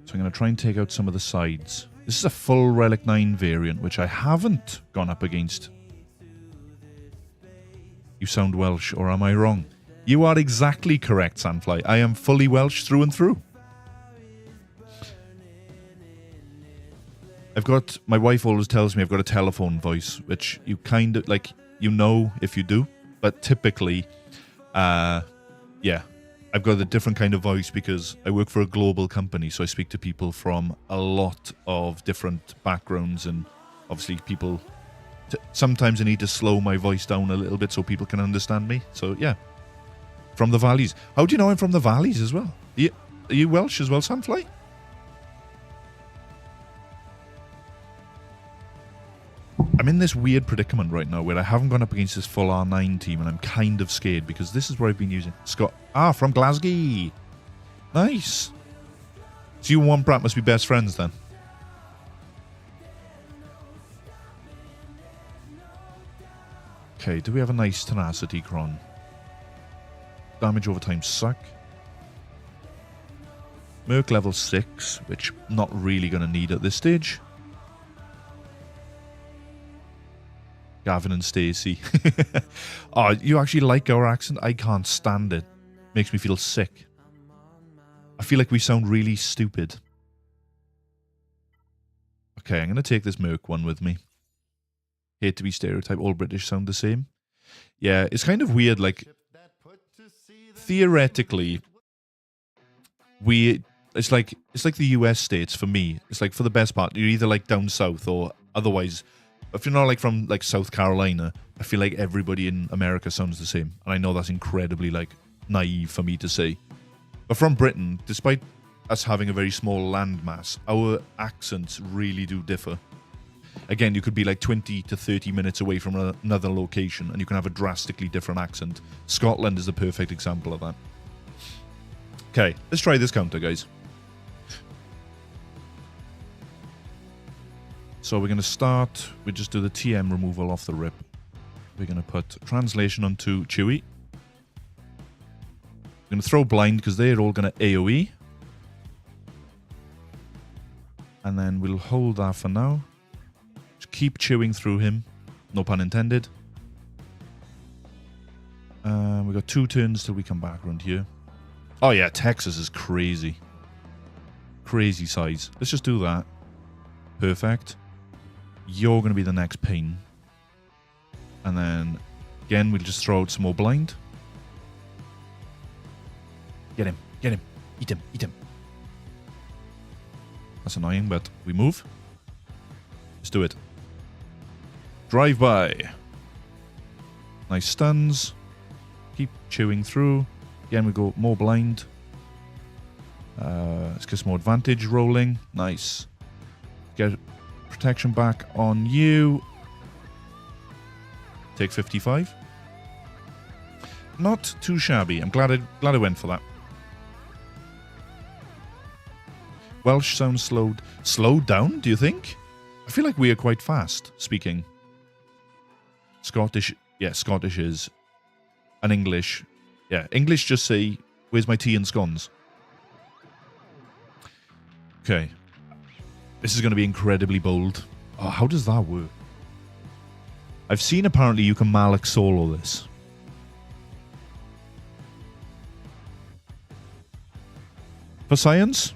So I'm going to try and take out some of the sides. This is a full Relic 9 variant, which I haven't gone up against. You sound Welsh, or am I wrong? You are exactly correct, Sandfly. I am fully Welsh through and through. My wife always tells me I've got a telephone voice, which you kind of, like, you know if you do. But typically, yeah, I've got a different kind of voice because I work for a global company, so I speak to people from a lot of different backgrounds, and obviously people... Sometimes I need to slow my voice down a little bit so people can understand me. So, yeah. From the valleys. How do you know I'm from the valleys as well? Are you Welsh as well, Sandfly? I'm in this weird predicament right now where I haven't gone up against this full R9 team, and I'm kind of scared because this is where I've been using Scott. Ah, from Glasgow. Nice. So you and One Brat must be best friends then. Okay, do we have a nice tenacity cron? Damage over time suck. Merc level 6, which not really going to need at this stage. Gavin and Stacey. Oh, you actually like our accent? I can't stand it. Makes me feel sick. I feel like we sound really stupid. Okay, I'm going to take this Merc one with me. Hate to be stereotyped. All British sound the same. Yeah, it's kind of weird. Like, theoretically, it's like the US states for me. It's like, for the best part, you're either like down south or otherwise. If you're not like from like South Carolina, I feel like everybody in America sounds the same. And I know that's incredibly like naive for me to say. But from Britain, despite us having a very small landmass, our accents really do differ. Again, you could be like 20 to 30 minutes away from another location and you can have a drastically different accent. Scotland is the perfect example of that. Okay, let's try this counter, guys. So we're going to start, we just do the TM removal off the rip. We're going to put translation onto Chewy. We're going to throw blind because they're all going to AoE. And then we'll hold that for now. Just keep chewing through him. No pun intended. We've got 2 turns till we come back around here. Oh yeah, Texas is crazy. Crazy size. Let's just do that. Perfect. You're going to be the next pain. And then, again, we'll just throw out some more blind. Get him. Get him. Eat him. Eat him. That's annoying, but we move. Let's do it. Drive by. Nice stuns. Keep chewing through. Again, we go more blind. Let's get some more advantage rolling. Nice. Get protection back on you. Take 55. Not too shabby. I'm glad I went for that. Welsh sounds slowed down, do you think? I feel like we are quite fast speaking. Scottish, yeah, Scottish is. And English, yeah, English just say, where's my tea and scones? Okay. This is going to be incredibly bold. Oh, how does that work? I've seen apparently you can Malik solo this. For science?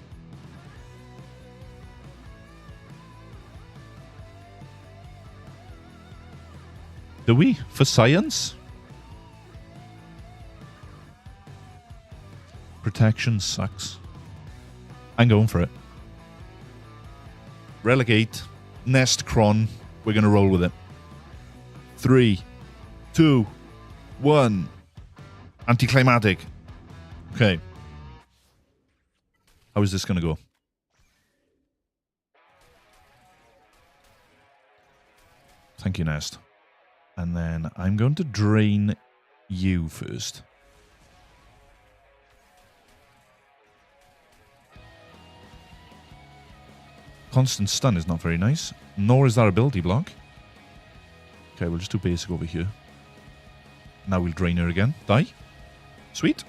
Do we? For science? Protection sucks. I'm going for it. Relegate. Nest Cron. We're going to roll with it. 3, 2, 1. Anticlimactic. Okay. How is this going to go? Thank you, Nest. And then I'm going to drain you first. Constant stun is not very nice. Nor is that ability block. Okay, we'll just do basic over here. Now we'll drain her again. Die. Sweet.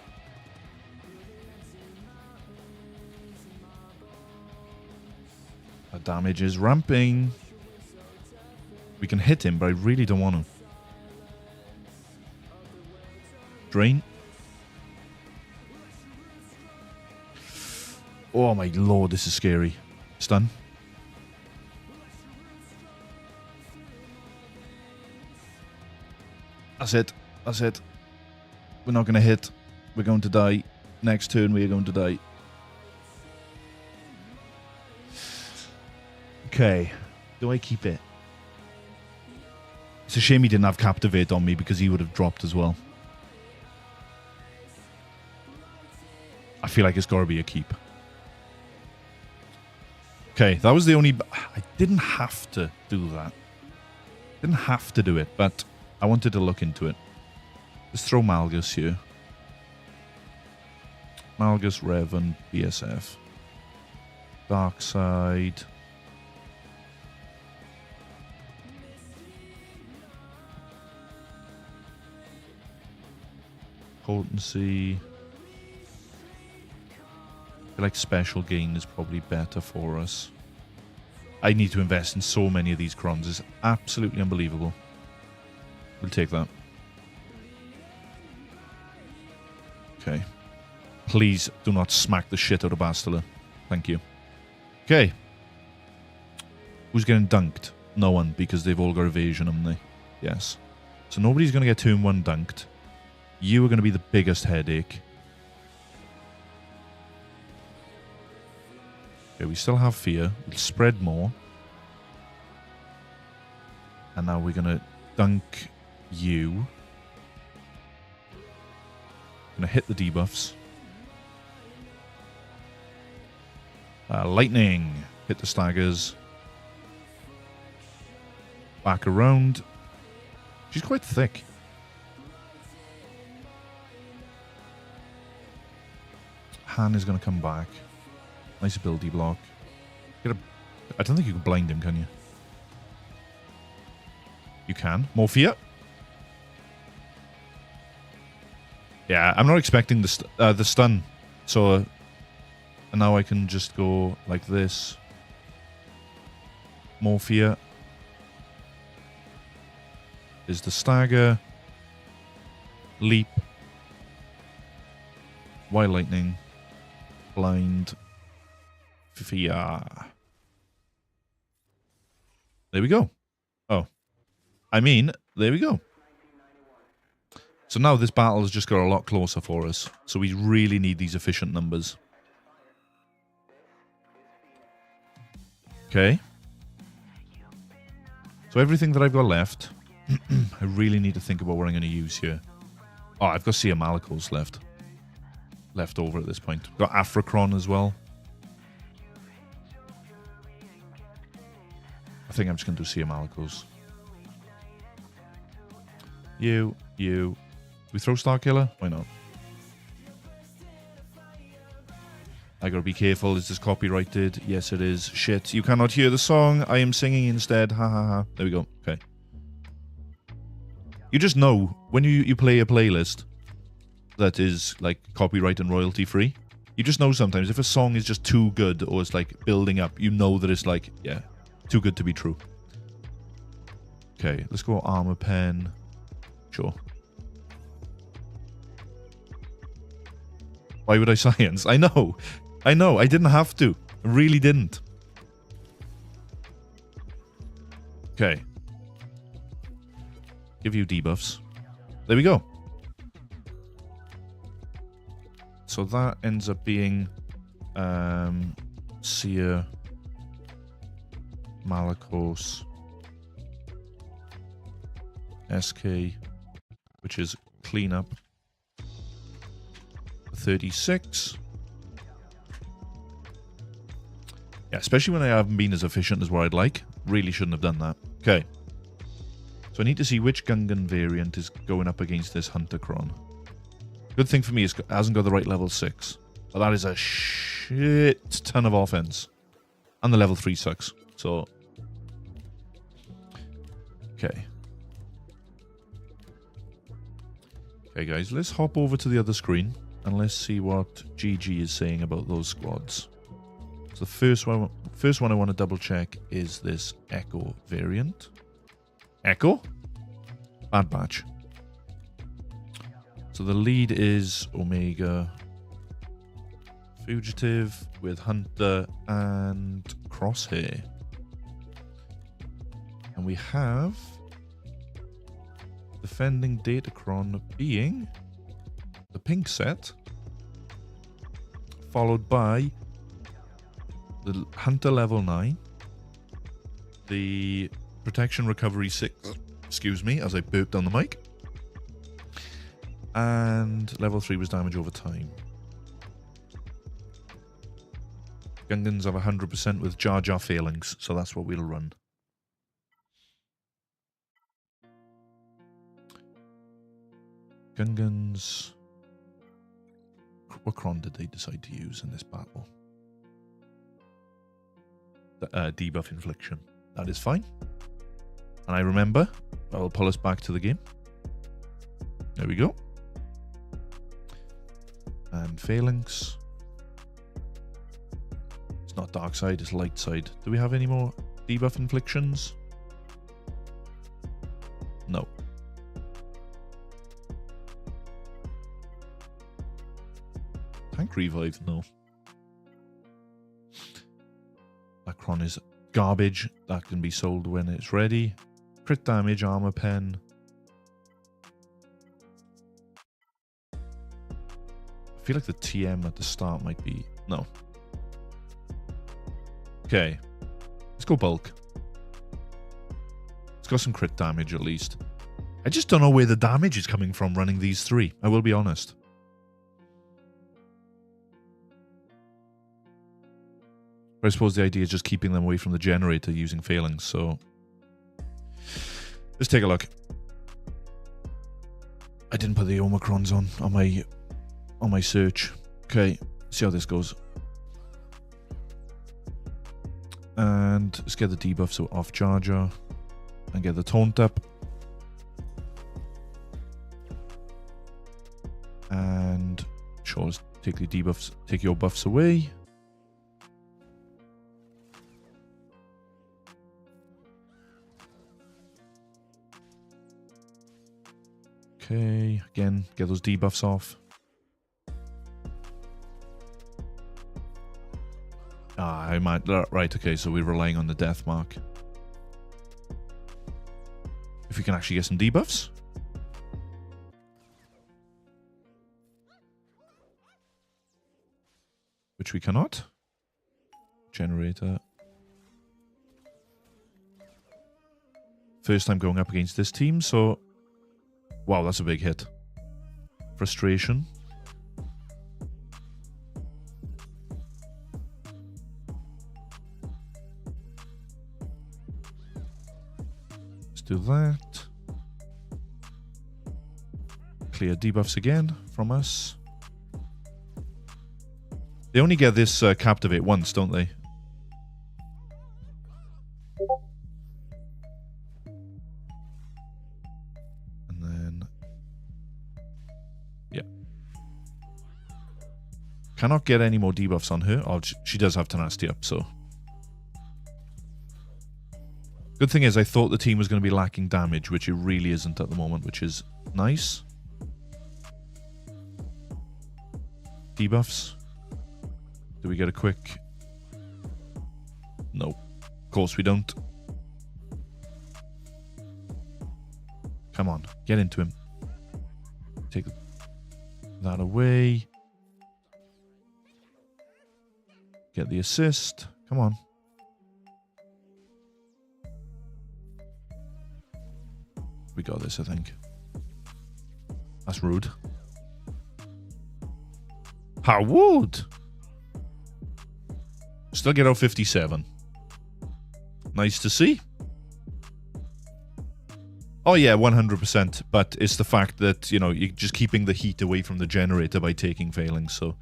Our damage is ramping. We can hit him, but I really don't want to. Drain. Oh my lord, this is scary. Stun. That's it. That's it. We're not going to hit. We're going to die. Next turn, we are going to die. Okay. Do I keep it? It's a shame he didn't have Captivate on me because he would have dropped as well. I feel like it's got to be a keep. Okay, that was the only... I didn't have to do that. Didn't have to do it, but I wanted to look into it. Let's throw Malgus here. Malgus, Revan, BSF. Dark Side. Potency. I feel like special gain is probably better for us. I need to invest in so many of these crons. It's absolutely unbelievable. We'll take that. Okay. Please do not smack the shit out of Bastila. Thank you. Okay. Who's getting dunked? No one, because they've all got evasion, haven't they? Yes. So nobody's going to get turn 1 dunked. You are going to be the biggest headache. Okay, we still have fear. We'll spread more. And now we're going to dunk you. Going to hit the debuffs. Lightning. Hit the staggers. Back around. She's quite thick. Han is going to come back. Nice ability block. I don't think you can blind him, can you? You can. More fear. Yeah, I'm not expecting the stun. So, and now I can just go like this. More fear. Is the stagger. Leap. Wild lightning. Blind. Fear. There we go. Oh. I mean, there we go. So now this battle has just got a lot closer for us. So we really need these efficient numbers. Okay. So everything that I've got left, I really need to think about what I'm going to use here. Oh, I've got Seer Malakos left over at this point. Got Afrocron as well. I think I'm just going to do Seer Malakos. You. We throw Starkiller? Why not? I gotta be careful. Is this copyrighted? Yes, it is. Shit. You cannot hear the song. I am singing instead. Ha ha ha. There we go. Okay. You just know when you play a playlist that is like copyright and royalty free. You just know sometimes if a song is just too good or it's like building up, you know that it's like, yeah, too good to be true. Okay, let's go Armor Pen. Sure. Why would I science? I know. I didn't have to. I really didn't. Okay. Give you debuffs. There we go. So that ends up being Seer Malakos SK, which is cleanup 36. Yeah, especially when I haven't been as efficient as what I'd like. Really shouldn't have done that. Okay. So I need to see which Gungan variant is going up against this Huntercron. Good thing for me is it hasn't got the right level 6. But that is a shit ton of offense. And the level 3 sucks. So, okay. Okay, guys, let's hop over to the other screen and let's see what GG is saying about those squads. So the first one I want to double check is this Echo variant. Echo? Bad batch. So the lead is Omega Fugitive with Hunter and Crosshair. And we have defending Datacron being the pink set, followed by the Hunter level 9, the Protection Recovery 6, excuse me, as I burped on the mic, and level 3 was damage over time. Gungans have 100% with Jar Jar failings, so that's what we'll run. Gungans. What cron did they decide to use in this battle? The debuff infliction. That is fine. And I remember, I'll pull us back to the game. There we go. And phalanx. It's not dark side, it's light side. Do we have any more debuff inflictions? No. Tank revive? No. That cron is garbage. That can be sold when it's ready. Crit damage, armor pen. I feel like the TM at the start might be... No. Okay. Let's go bulk. It's got some crit damage at least. I just don't know where the damage is coming from running these three. I will be honest. But I suppose the idea is just keeping them away from the generator using phalanx, so... Let's take a look. I didn't put the Omicrons on my search. Okay, see how this goes. And let's get the debuffs off Jar Jar. And get the taunt up. And sure, let's take the debuffs, take your buffs away. Okay, again, get those debuffs off. Ah, I might... Right, okay, so we're relying on the death mark. If we can actually get some debuffs. Which we cannot. Generator. First time going up against this team, so... Wow, that's a big hit. Frustration. Let's do that. Clear debuffs again from us. They only get this Captivate once, don't they? Cannot get any more debuffs on her. Oh, she does have tenacity up, so. Good thing is I thought the team was going to be lacking damage, which it really isn't at the moment, which is nice. Debuffs. Do we get a quick... No. Of course we don't. Come on, get into him. Take that away. Get the assist. Come on. We got this, I think. That's rude. How would? Still get out 57. Nice to see. Oh yeah, 100%. But it's the fact that, you know, you're just keeping the heat away from the generator by taking failings, so...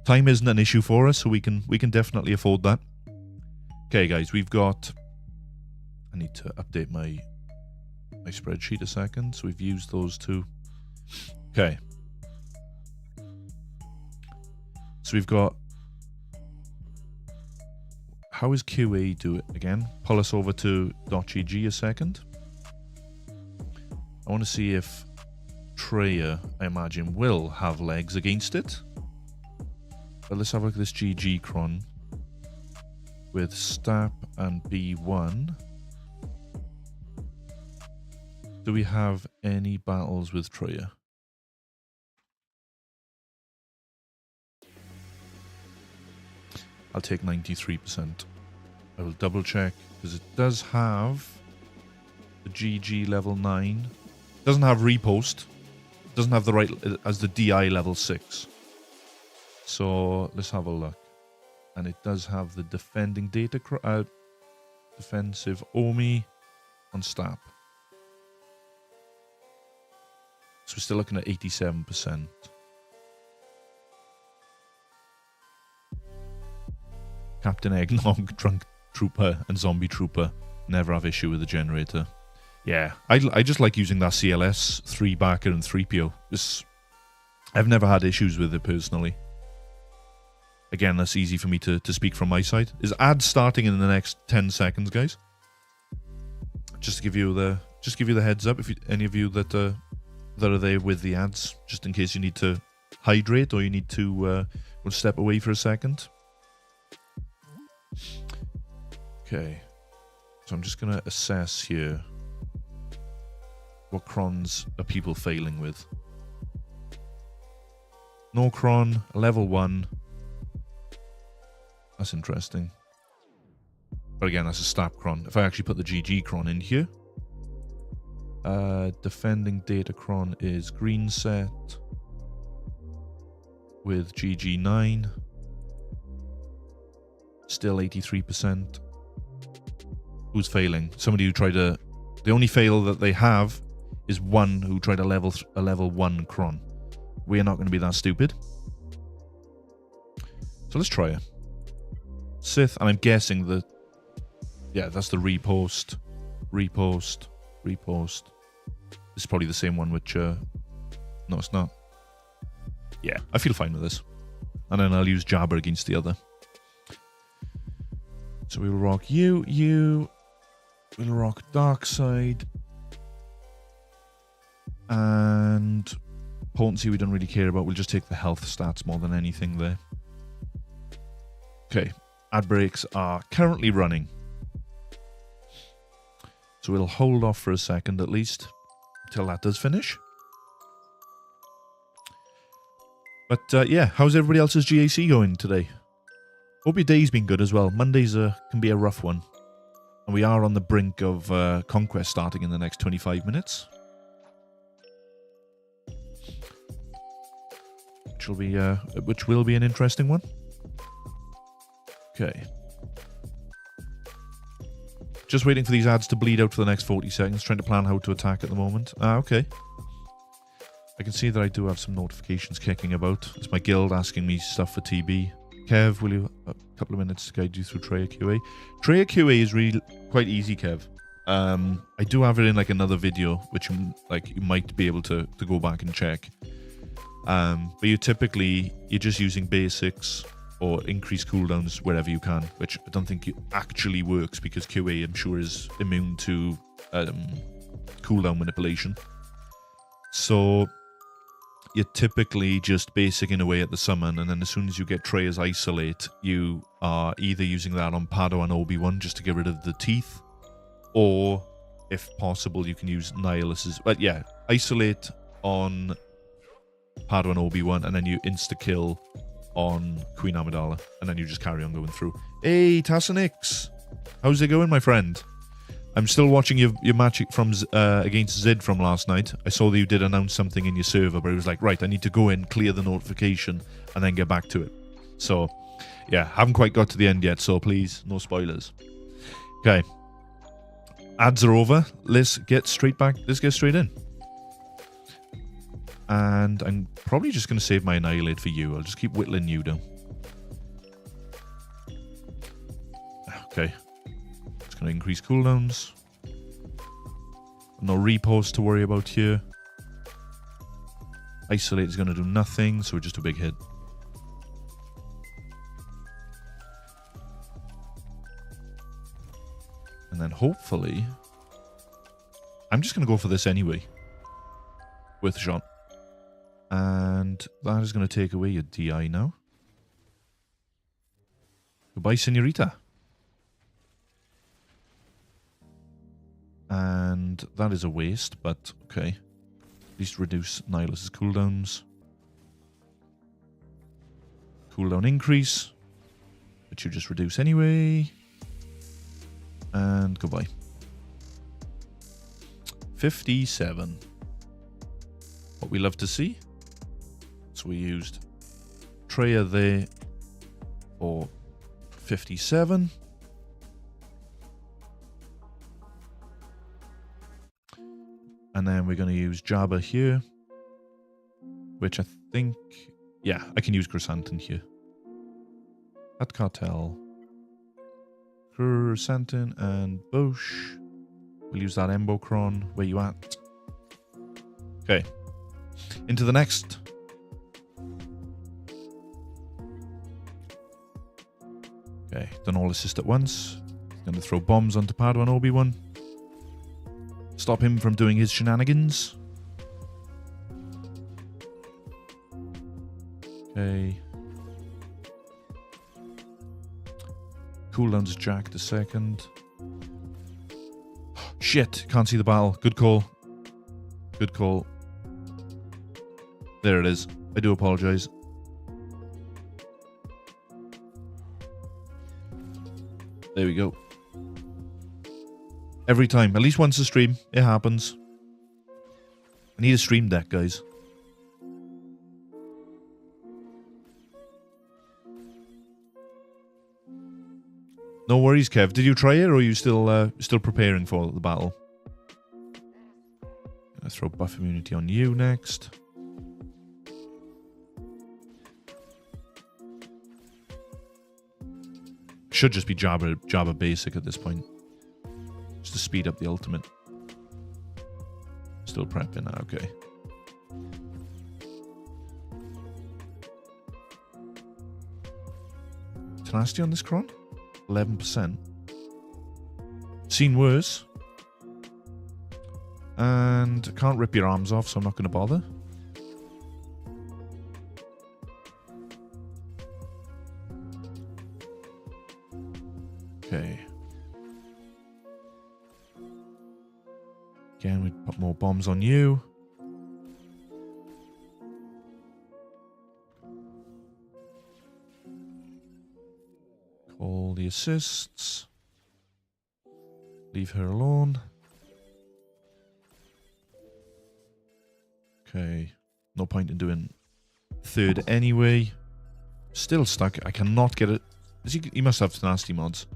Time isn't an issue for us, so we can definitely afford that. Okay, guys, we've got... I need to update my spreadsheet a second. So we've used those two. Okay. So we've got... How is QA do it again? Pull us over to .gg a second. I want to see if Treya, I imagine, will have legs against it. But let's have a look at this GG cron with Stap and B1. Do we have any battles with Treya? I'll take 93%. I will double check because it does have the GG level 9. It doesn't have repost. It doesn't have the right as the DI level 6. So let's have a look. And it does have the defending data, defensive Omi on Stap. So we're still looking at 87%. Captain Eggnog, Drunk Trooper, and Zombie Trooper never have issue with the generator. Yeah, I just like using that CLS 3 backer and 3PO. I've never had issues with it personally. Again, that's easy for me to speak from my side. Is ads starting in the next 10 seconds, guys? Just to give you the heads up, if any of you that are there with the ads, just in case you need to hydrate or you need to step away for a second. Okay, so I'm just gonna assess here. What crons are people failing with? No cron, level 1. That's interesting. But again, that's a Stap cron. If I actually put the GG cron in here. Defending data cron is green set. With GG9. Still 83%. Who's failing? Somebody who tried to... The only fail that they have is one who tried a level 1 cron. We are not going to be that stupid. So let's try it. Sith, and I'm guessing that... Yeah, that's the repost. Repost. Repost. This is probably the same one which... No, it's not. Yeah, I feel fine with this. And then I'll use Jabba against the other. So we'll rock you. We'll rock Darkside. And potency we don't really care about. We'll just take the health stats more than anything there. Okay. Ad breaks are currently running. So we'll hold off for a second at least. Until that does finish. But yeah, how's everybody else's GAC going today? Hope your day's been good as well. Mondays can be a rough one. And we are on the brink of Conquest starting in the next 25 minutes. Which will be an interesting one. Okay. Just waiting for these ads to bleed out for the next 40 seconds. Trying to plan how to attack at the moment. Okay. I can see that I do have some notifications kicking about. It's my guild asking me stuff for TB. Kev, will you a couple of minutes to guide you through Treya QA? Treya QA is really quite easy, Kev. I do have it in like another video, which you might be able to go back and check. But you're just using basics or increase cooldowns wherever you can, which I don't think it actually works because QA, I'm sure, is immune to cooldown manipulation. So you're typically just basicing away at the summon, and then as soon as you get Treya's Isolate, you are either using that on Padawan Obi-Wan just to get rid of the teeth, or, if possible, you can use Nihilus's... But yeah, Isolate on Padawan Obi-Wan, and then you insta-kill on Queen Amidala, and then you just carry on going through. Hey, Tassanix! How's it going, my friend? I'm still watching your match from against Zid from last night. I saw that you did announce something in your server, but it was like, right, I need to go in, clear the notification, and then get back to it. So, yeah, haven't quite got to the end yet, so please, no spoilers. Okay. Ads are over. Let's get straight in. And I'm probably just going to save my Annihilate for you. I'll just keep whittling you down. Okay. It's going to increase cooldowns. No repost to worry about here. Isolate is going to do nothing, so just a big hit. And then hopefully... I'm just going to go for this anyway. With a shot. And that is going to take away your DI now. Goodbye, senorita. And that is a waste, but okay. At least reduce Nihilus's cooldowns. Cooldown increase. Which you just reduce anyway. And goodbye. 57. What we love to see. So we used Treya there for 57. And then we're going to use Jabba here. Which I think... Yeah, I can use Chrysanthemum here. At Cartel. Chrysanthemum and Bosch. We'll use that Embocron. Where you at? Okay. Into the next. Okay, done all assist at once. Going to throw bombs onto Padawan Obi-Wan. Stop him from doing his shenanigans. Okay. Cooldown's jacked a second. Shit, can't see the battle. Good call. Good call. There it is. I do apologize. There we go. Every time. At least once a stream. It happens. I need a stream deck, guys. No worries, Kev. Did you try it, or are you still preparing for the battle? Gonna throw buff immunity on you next. Should just be Jabba basic at this point. Just to speed up the ultimate. Still prepping, okay. Tenacity on this Kron? 11%. Seen worse. And can't rip your arms off, so I'm not going to bother. Okay. Again, we put more bombs on you. Call the assists. Leave her alone. Okay. No point in doing third anyway. Still stuck. I cannot get it. He must have nasty mods.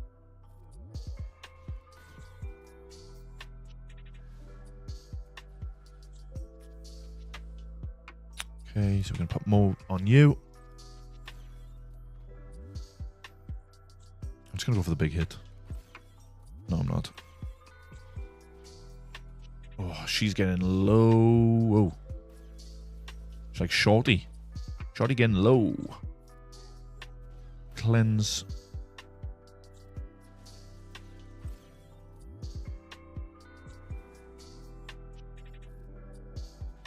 Okay, so we're going to put more on you. I'm just going to go for the big hit. No, I'm not. Oh, she's getting low. Whoa. She's like Shorty. Shorty getting low. Cleanse.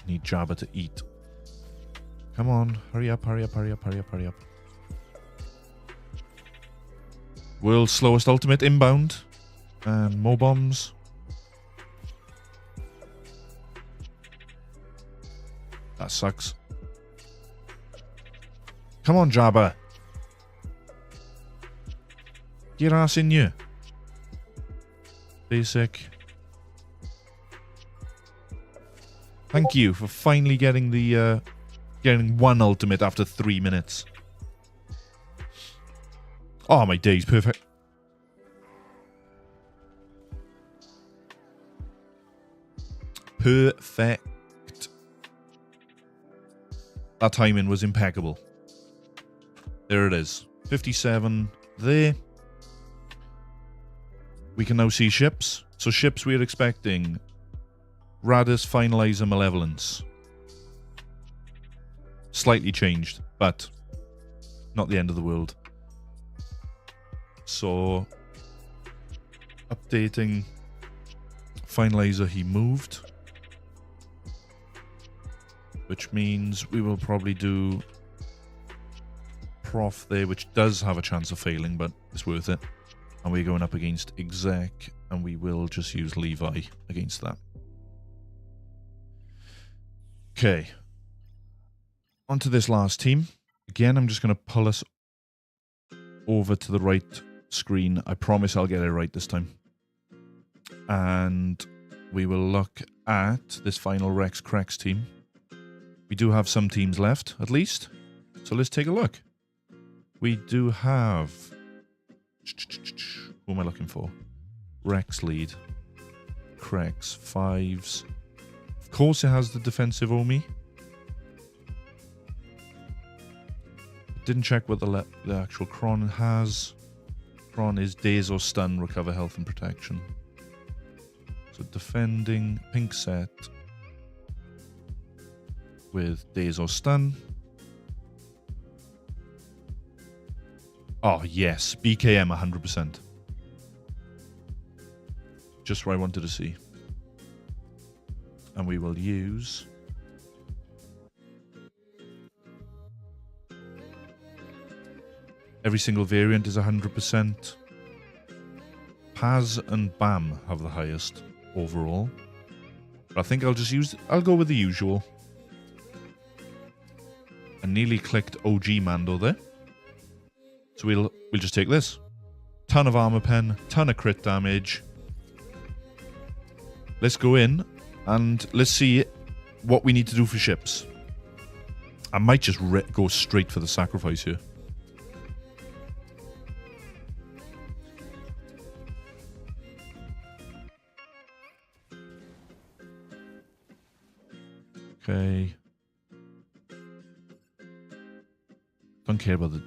Need Jabba to eat. Come on, hurry up, hurry up, hurry up, hurry up, hurry up. World's slowest ultimate inbound. And more bombs. That sucks. Come on, Jabba. Get your ass in you. Basic. Thank you for finally getting the getting one ultimate after 3 minutes. Oh, my days, perfect. Perfect. That timing was impeccable. There it is. 57 there. we can now see ships. So ships we're expecting. Radis, Finalizer, Malevolence. Slightly changed, but not the end of the world. So, updating Finalizer, he moved. Which means we will probably do Prof there, which does have a chance of failing, but it's worth it. And we're going up against Exec, and we will just use Levi against that. Okay. Onto this last team. Again, I'm just going to pull us over to the right screen. I promise I'll get it right this time. And we will look at this final Rex Crex team. We do have some teams left, at least. So let's take a look. We do have... Who am I looking for? Rex lead. Crex. Fives. Of course it has the defensive Omi. Didn't check what the actual Kron has. Kron is Daze or Stun, Recover Health and Protection. So defending, pink set with Daze or Stun. Oh yes, BKM 100%. Just what I wanted to see. And we will use... Every single variant is 100%. Paz and Bam have the highest overall. But I think I'll go with the usual. I nearly clicked OG Mando there. So we'll just take this. Ton of armor pen, ton of crit damage. Let's go in and let's see what we need to do for ships. I might just go straight for the sacrifice here. Okay. Don't care about the...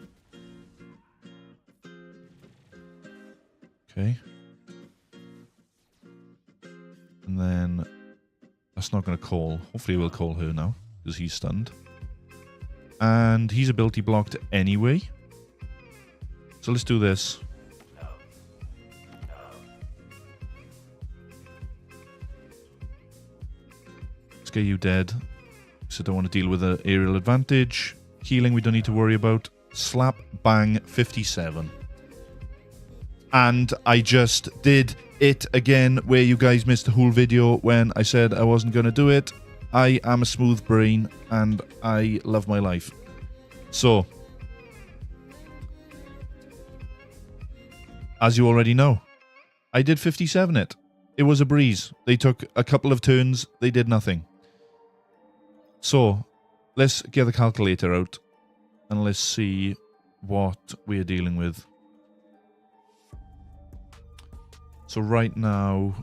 Okay. And then... That's not going to call. Hopefully we'll call her now, because he's stunned. And he's ability blocked anyway. So let's do this. Let's get you dead. So don't want to deal with an aerial advantage. Healing we don't need to worry about. Slap, bang, 57. And I just did it again where you guys missed the whole video when I said I wasn't going to do it. I am a smooth brain and I love my life. So, as you already know, I did 57 it. It was a breeze. They took a couple of turns. They did nothing. So, let's get the calculator out and let's see what we're dealing with. So right now,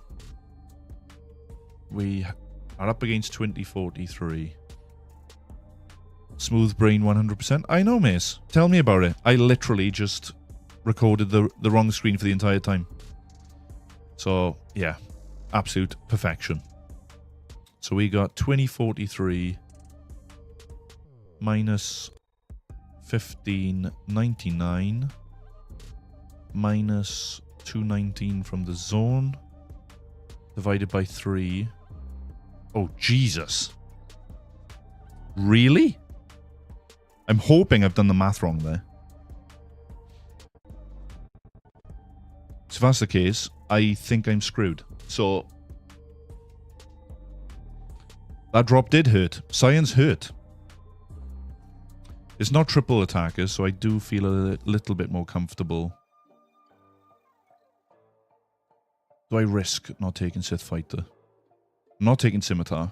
we are up against 2043. Smooth brain 100%. I know, Mace. Tell me about it. I literally just recorded the wrong screen for the entire time. So, yeah. Absolute perfection. So we got 2043 minus 1599 minus 219 from the zone divided by 3. Oh, Jesus. Really? I'm hoping I've done the math wrong there. So if that's the case, I think I'm screwed. So that drop did hurt. Science hurt. It's not triple attackers, so I do feel a little bit more comfortable. Do I risk not taking Sith Fighter? I'm not taking Scimitar.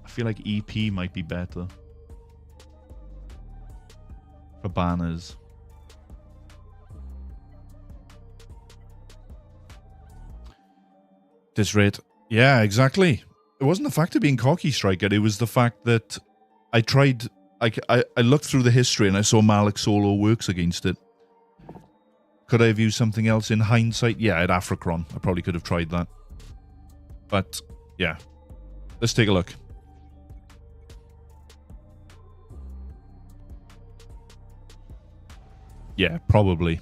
I feel like EP might be better. For banners. This rate. Yeah, exactly. It wasn't the fact of being cocky, Striker. It was the fact that I I looked through the history and I saw Malik solo works against it. Could I have used something else in hindsight? Yeah, at Africron. I probably could have tried that. But, yeah. Let's take a look. Yeah, probably.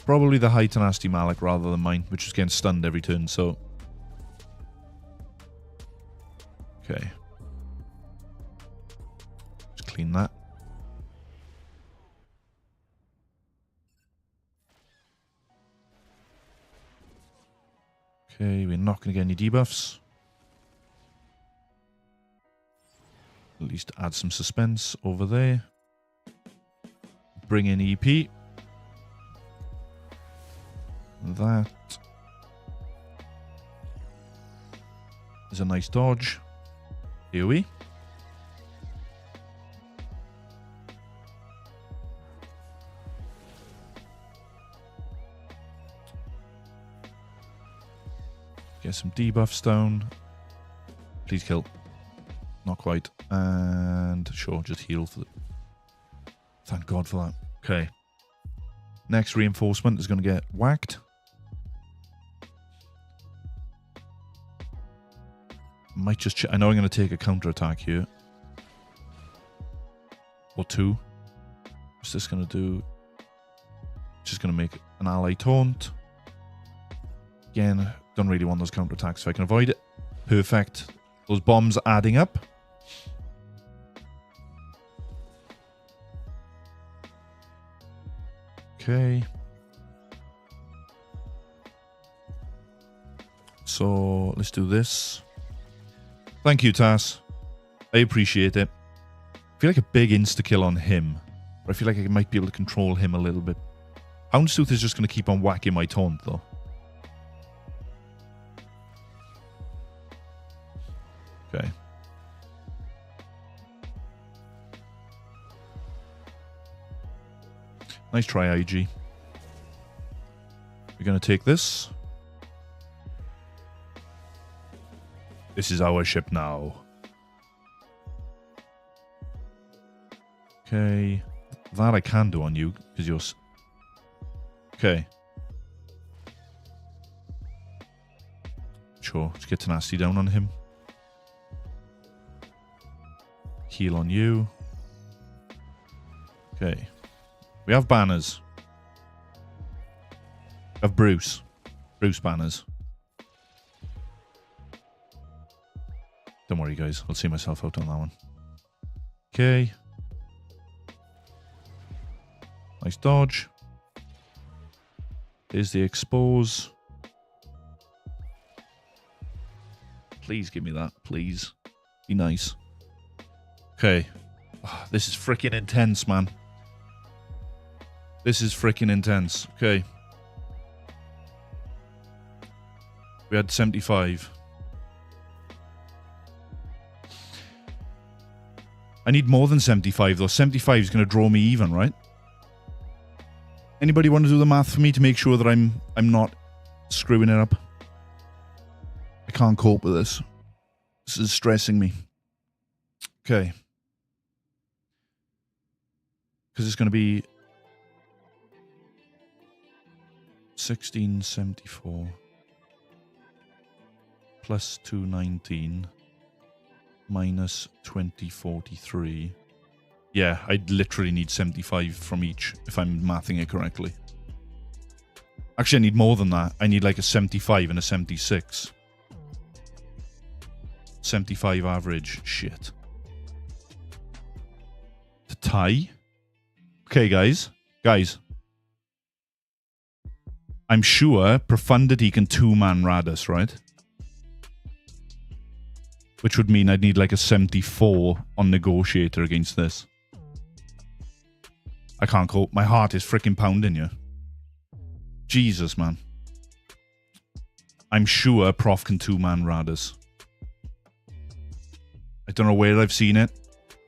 Probably the high tenacity Malik rather than mine, which is getting stunned every turn, so... Okay. Just clean that. Okay, we're not going to get any debuffs. At least add some suspense over there. Bring in EP. That is a nice dodge. Here we. Get some debuffs down. Please kill. Not quite. And sure, just heal for the... Thank God for that. Okay. Next reinforcement is going to get whacked. Might just I know I'm going to take a counter attack here. Or two. What's this going to do? Just going to make an ally taunt. Again, don't really want those counter attacks if I can avoid it. Perfect. Those bombs adding up. Okay. So let's do this. Thank you, Tass. I appreciate it. I feel like a big insta-kill on him. But I feel like I might be able to control him a little bit. Houndstooth is just going to keep on whacking my taunt, though. Okay. Nice try, IG. We're going to take this. This is our ship now. Okay. That I can do on you, because you're... Okay. Sure, let's get tenacity down on him. Heal on you. Okay. We have banners. We have Bruce. Bruce banners. Don't worry, guys. I'll see myself out on that one. Okay. Nice dodge. There's the expose. Please give me that. Please. Be nice. Okay. Oh, this is freaking intense, man. This is freaking intense. Okay. We had 75. I need more than 75, though. 75 is going to draw me even, right? Anybody want to do the math for me to make sure that I'm not screwing it up? I can't cope with this. This is stressing me. Okay. Because it's going to be 1674 plus 219 minus 2043. Yeah, I'd literally need 75 from each if I'm mathing it correctly. Actually, I need more than that. I need like a 75 and a 76. 75 average. Shit. To tie? Okay, guys. Guys. I'm sure Profundity can two-man Radus, right? Which would mean I'd need like a 74 on Negotiator against this. I can't cope. My heart is freaking pounding you. Jesus, man. I'm sure Prof can two-man Radus. I don't know where I've seen it.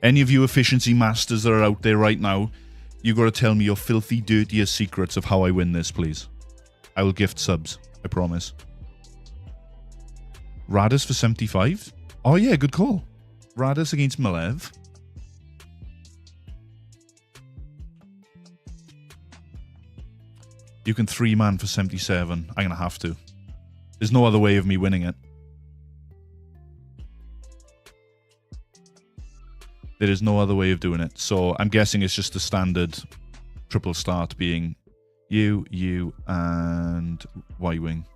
Any of you efficiency masters that are out there right now, you got to tell me your filthy, dirtiest secrets of how I win this, please. I will gift subs. I promise. Radus for 75? Oh, yeah, good call. Radus against Malev. You can 3-man for 77. I'm going to have to. There's no other way of me winning it. There is no other way of doing it. So I'm guessing it's just the standard triple start being you, and Y-wing.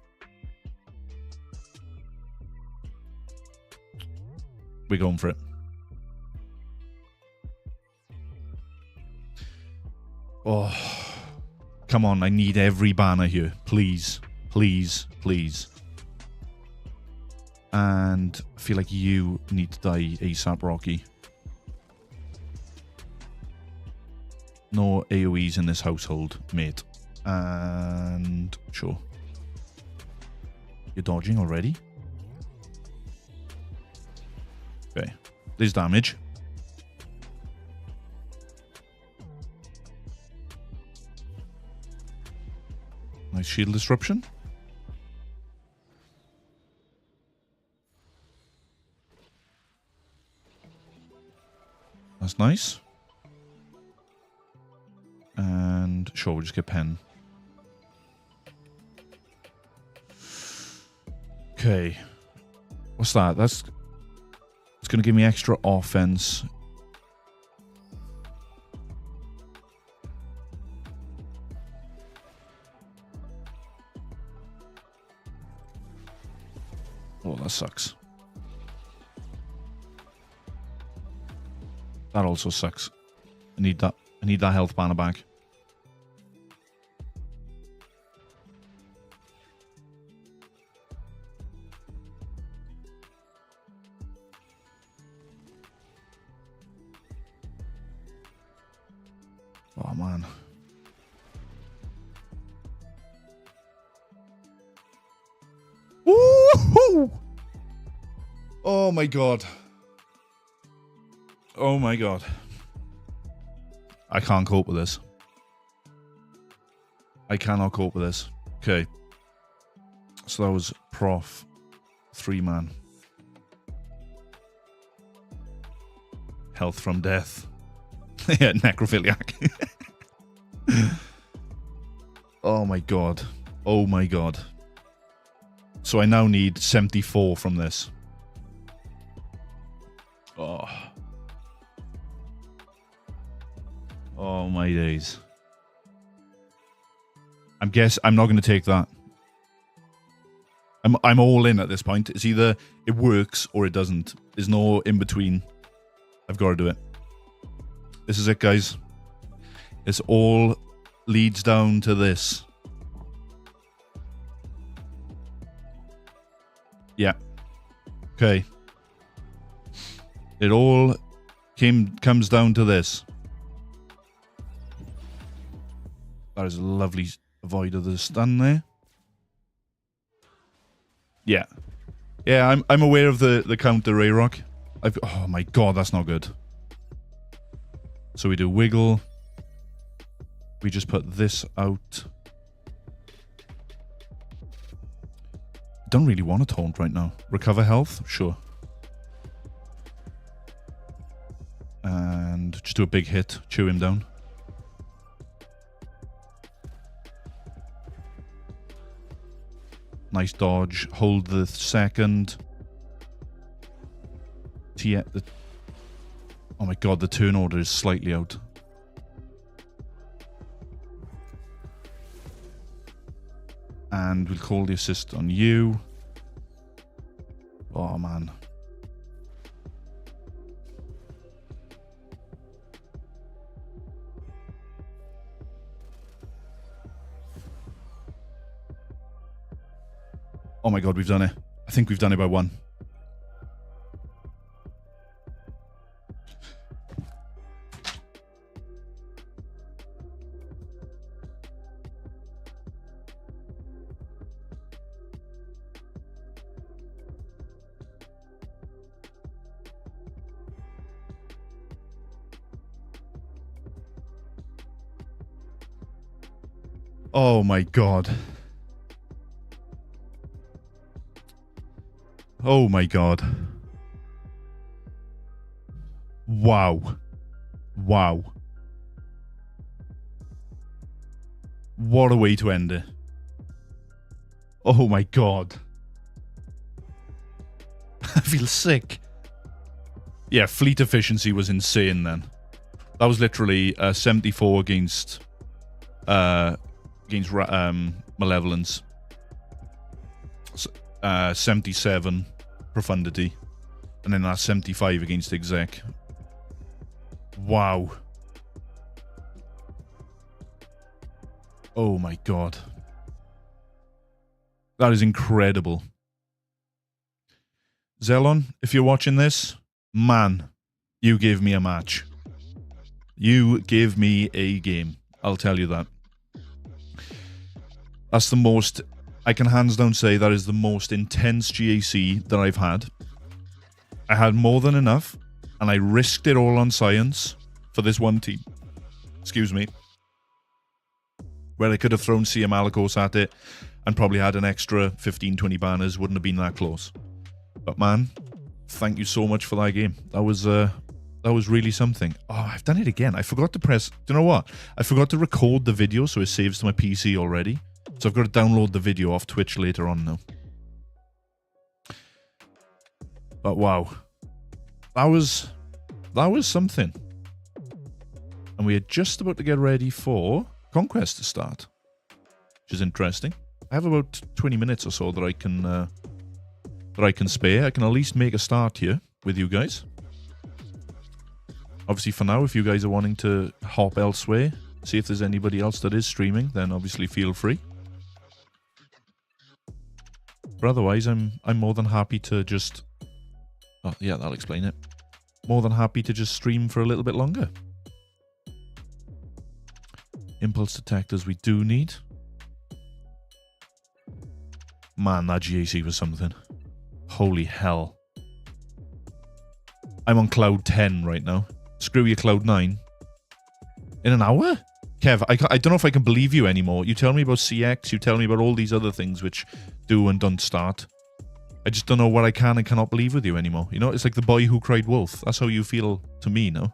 We're going for it. Oh, come on. I need every banner here. Please, please, please. And I feel like you need to die ASAP, Rocky. No AoEs in this household, mate. And sure. You're dodging already? Okay. There's damage. Nice shield disruption. That's nice. And sure, we'll just get pen. Okay. What's that? It's going to give me extra offense. Oh, that sucks. That also sucks. I need that. I need that health banner back. Oh, man. Woo-hoo! Oh, my God. Oh, my God. I can't cope with this. I cannot cope with this. Okay. So that was Prof. 3-man. Health from death. Yeah, necrophiliac. Oh my god. Oh my god. So I now need 74 from this. Oh. Oh my days. I'm not going to take that. I'm all in at this point. It's either it works or it doesn't. There's no in between. I've got to do it. This is it, guys. This all leads down to this. Yeah. Okay. It all comes down to this. That is a lovely avoid of the stun there. Yeah. Yeah, I'm aware of the counter, Rayrock. Oh my god, that's not good. So we do wiggle. We just put this out. Don't really want to taunt right now. Recover health? Sure. And just do a big hit. Chew him down. Nice dodge. Hold the second. Oh my god, the turn order is slightly out. And we'll call the assist on you. Oh man. Oh my god, we've done it. I think we've done it by one. Oh my god. Oh my god. Wow. Wow. What a way to end it. Oh my god. I feel sick. Yeah, fleet efficiency was insane then. That was literally 74 against Malevolence. 77 Profundity. And then that's 75 against Exec. Wow. Oh my god. That is incredible. Zelon, if you're watching this, man, you gave me a match. You gave me a game. I'll tell you that. That's the most, I can hands down say that is the most intense GAC that I've had. I had more than enough, and I risked it all on science for this one team. Excuse me. Where I could have thrown CM Alikos at it and probably had an extra 15, 20 banners, wouldn't have been that close. But man, thank you so much for that game. That was really something. Oh, I've done it again. I forgot to press, do you know what? I forgot to record the video so it saves to my PC already. So I've got to download the video off Twitch later on now. But wow. That was something. And we are just about to get ready for Conquest to start, which is interesting. I have about 20 minutes or so that I can spare. I can at least make a start here with you guys. Obviously, for now, if you guys are wanting to hop elsewhere, see if there's anybody else that is streaming, then obviously feel free. But otherwise, I'm more than happy to just... Oh, yeah, that'll explain it. More than happy to just stream for a little bit longer. Impulse detectors we do need. Man, that GAC was something. Holy hell. I'm on cloud 10 right now. Screw your cloud 9. In an hour? Kev, I don't know if I can believe you anymore. You tell me about CX, you tell me about all these other things which do and don't start. I just don't know what I can and cannot believe with you anymore. You know, it's like the boy who cried wolf. That's how you feel to me, no?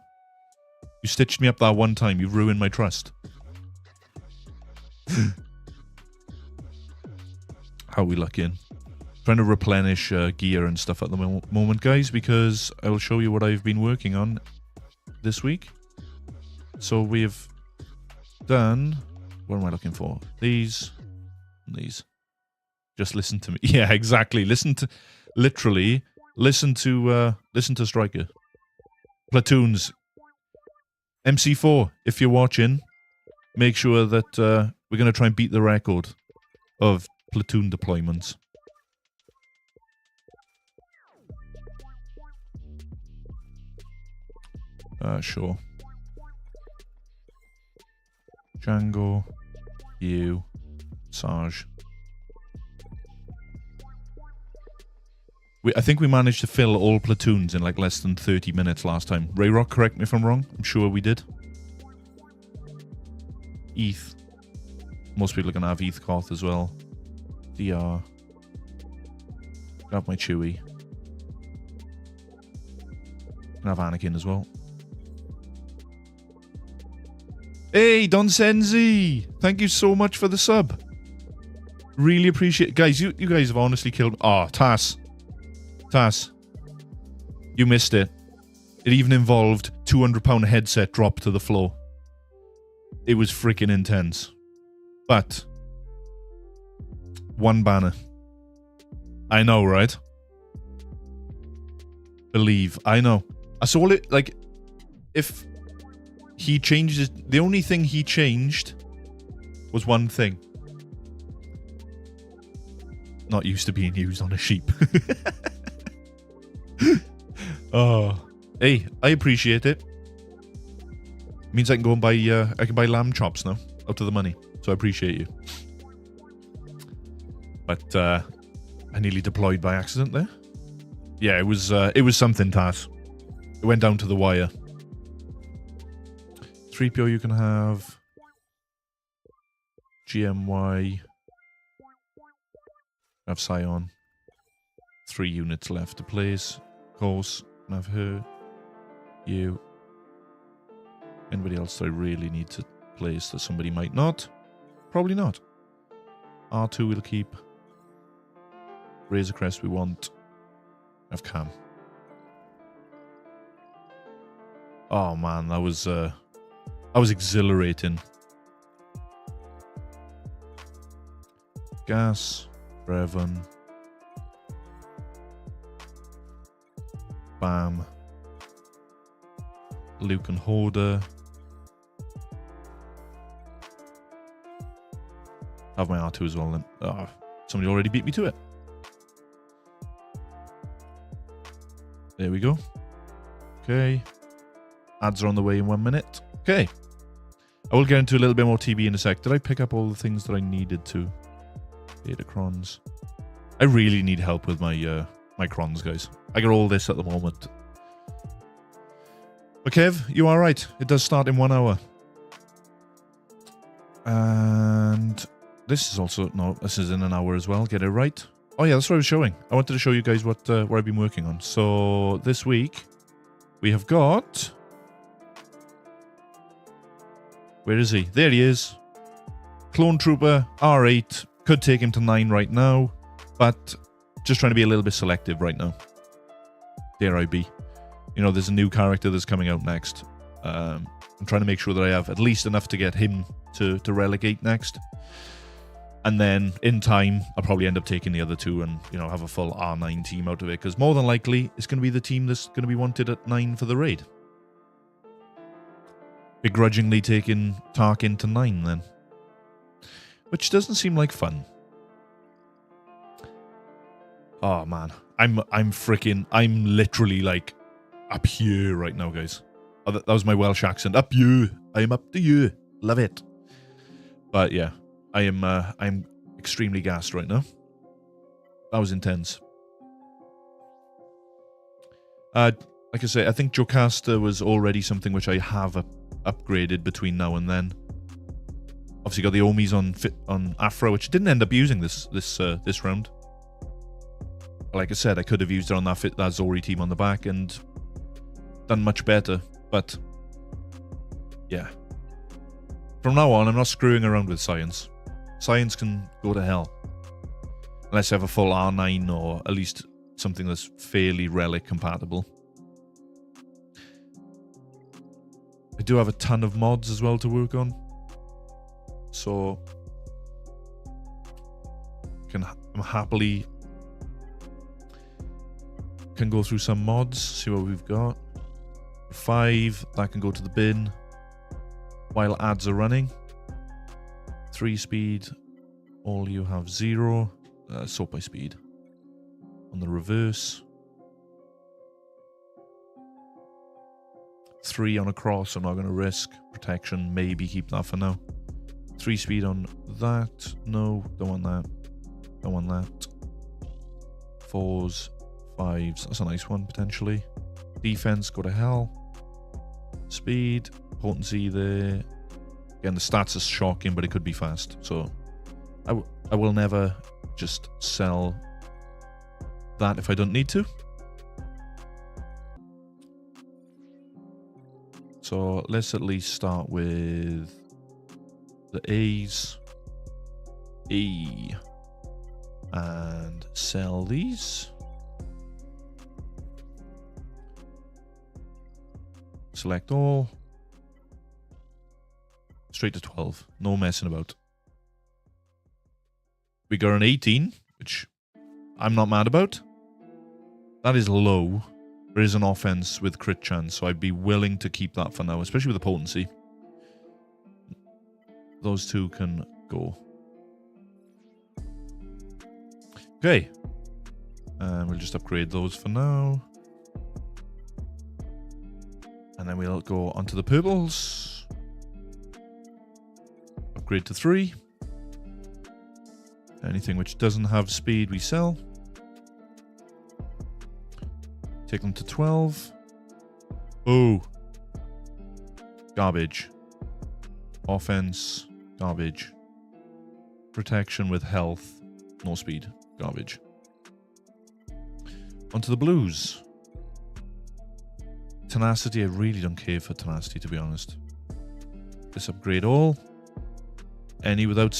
You stitched me up that one time. You've ruined my trust. How are we looking? Trying to replenish gear and stuff at the moment, guys, because I will show you what I've been working on this week. So we've done... What am I looking for? These and these. Just listen to me. Yeah, exactly. Listen to Striker. Platoons. MC4, if you're watching, make sure that we're going to try and beat the record of platoon deployments. Sure. Django, you, Sarge. I think we managed to fill all platoons in like less than 30 minutes last time. Rayrock, correct me if I'm wrong. I'm sure we did. ETH. Most people are going to have ETH Koth as well. DR. Grab my Chewie. Gonna have Anakin as well. Hey, Don Senzi! Thank you so much for the sub. Really appreciate it. Guys, you guys have honestly killed... Oh, Tass. Tass. You missed it. It even involved £200 headset drop to the floor. It was freaking intense. But... one banner. I know, right? Believe. I know. I saw it, like... If... he changes... The only thing he changed was one thing. Not used to being used on a sheep. Oh. Hey, I appreciate it. Means I can go and buy... I can buy lamb chops now. Out of the money. So I appreciate you. But, I nearly deployed by accident there. Yeah, it was something, Tass. It went down to the wire. 3PO you can have. GMY. Have Scion. 3 units left to place. Of course, have her. You. Anybody else I really need to place that somebody might not? Probably not. R2 we'll keep. Razor Crest we want. Have Cam. Oh man, that was exhilarating. Gas, Revan. Bam. Luke and Hoarder. Have my R2 as well then. Oh, somebody already beat me to it. There we go. Okay. Ads are on the way in 1 minute. Okay. I will get into a little bit more TB in a sec. Did I pick up all the things that I needed to? Datacrons. I really need help with my my crons, guys. I got all this at the moment. But Kev, you are right. It does start in 1 hour. And this is also... No, this is in an hour as well. Get it right. Oh yeah, that's what I was showing. I wanted to show you guys what I've been working on. So this week, we have got... Where is he? There he is. Clone Trooper, R8. Could take him to 9 right now, but just trying to be a little bit selective right now. Dare I be. You know, there's a new character that's coming out next. I'm trying to make sure that I have at least enough to get him to relegate next. And then, in time, I'll probably end up taking the other two and, you know, have a full R9 team out of it. Because more than likely, it's going to be the team that's going to be wanted at 9 for the raid. Begrudgingly taking Tarkin to 9 then. Which doesn't seem like fun. Oh man, I'm literally like up here right now, guys. Oh, that was my Welsh accent. Up you, I'm up to you. Love it. But yeah, I'm extremely gassed right now. That was intense. Like I say, I think Jocasta was already something which I have upgraded between now and then. Obviously got the Omis on Afra, which didn't end up using this round. Like I said, I could have used it on that Zori team on the back and done much better. But yeah, from now on, I'm not screwing around with science. Science can go to hell unless I have a full R9 or at least something that's fairly relic compatible. I do have a ton of mods as well to work on. So I'm happily can go through some mods, see what we've got. 5, that can go to the bin while ads are running. 3 speed, all you have 0. Sort by speed. On the reverse. 3 on a cross, I'm not going to risk. Protection, maybe keep that for now. 3 speed on that. No, don't want that. Don't want that. 4s, 5s. That's a nice one, potentially. Defense, go to hell. Speed, potency there. Again, the stats are shocking, but it could be fast. So I will never just sell that if I don't need to. So let's at least start with the A's. E. And sell these. Select all. Straight to 12. No messing about. We got an 18, which I'm not mad about. That is low. There is an offense with crit chance, so I'd be willing to keep that for now, especially with the potency. Those two can go. Okay. And we'll just upgrade those for now. And then we'll go onto the purples. Upgrade to 3. Anything which doesn't have speed, we sell. Take them to 12. Oh. Garbage. Offense. Garbage. Protection with health. No speed. Garbage. Onto the blues. Tenacity. I really don't care for tenacity, to be honest. Let's upgrade all. Any without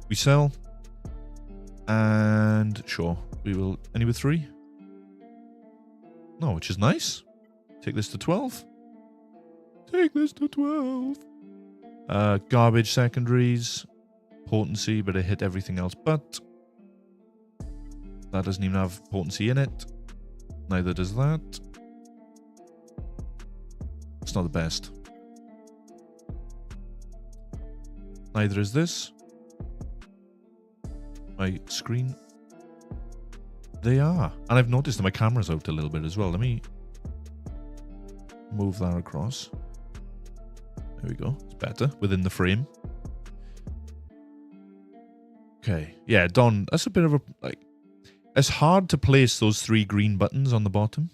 we sell. And sure, we will. Any with 3? No, which is nice. Take this to 12. Take this to 12. Garbage secondaries. Potency, but it hit everything else but. That doesn't even have potency in it. Neither does that. It's not the best. Neither is this. My screen. They are. And I've noticed that my camera's out a little bit as well. Let me move that across. There we go. It's better. Within the frame. Okay. Yeah, Don, that's a bit of a... like. It's hard to place those 3 green buttons on the bottom.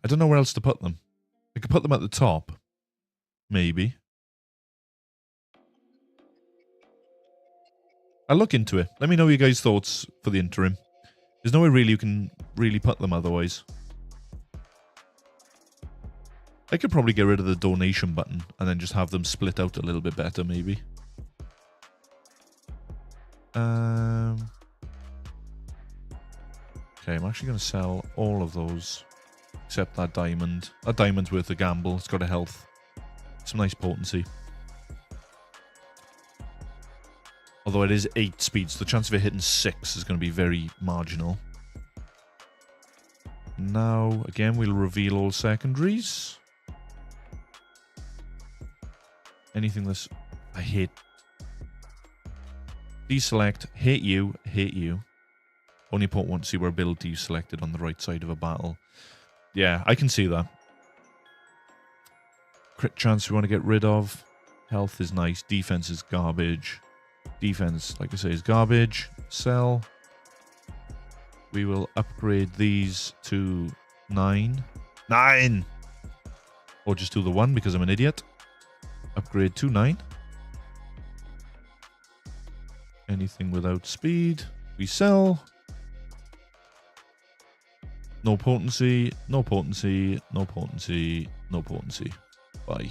I don't know where else to put them. I could put them at the top. Maybe. I'll look into it. Let me know your guys' thoughts for the interim. There's no way really you can really put them otherwise. I could probably get rid of the donation button and then just have them split out a little bit better, maybe. Okay, I'm actually going to sell all of those. Except that diamond. That diamond's worth a gamble. It's got a health. Some nice potency. Although it is 8 speed, so the chance of it hitting 6 is going to be very marginal. Now, again, we'll reveal all secondaries. Anything that's... I hate... Deselect, hate you, hate you. Only potency where ability is selected on the right side of a battle. Yeah, I can see that. Crit chance we want to get rid of. Health is nice. Defense is garbage. Defense, like I say, is garbage. Sell. We will upgrade these to 9. 9! Or just do the 1 because I'm an idiot. Upgrade to 9. Anything without speed. We sell. No potency, no potency, no potency, no potency. Bye.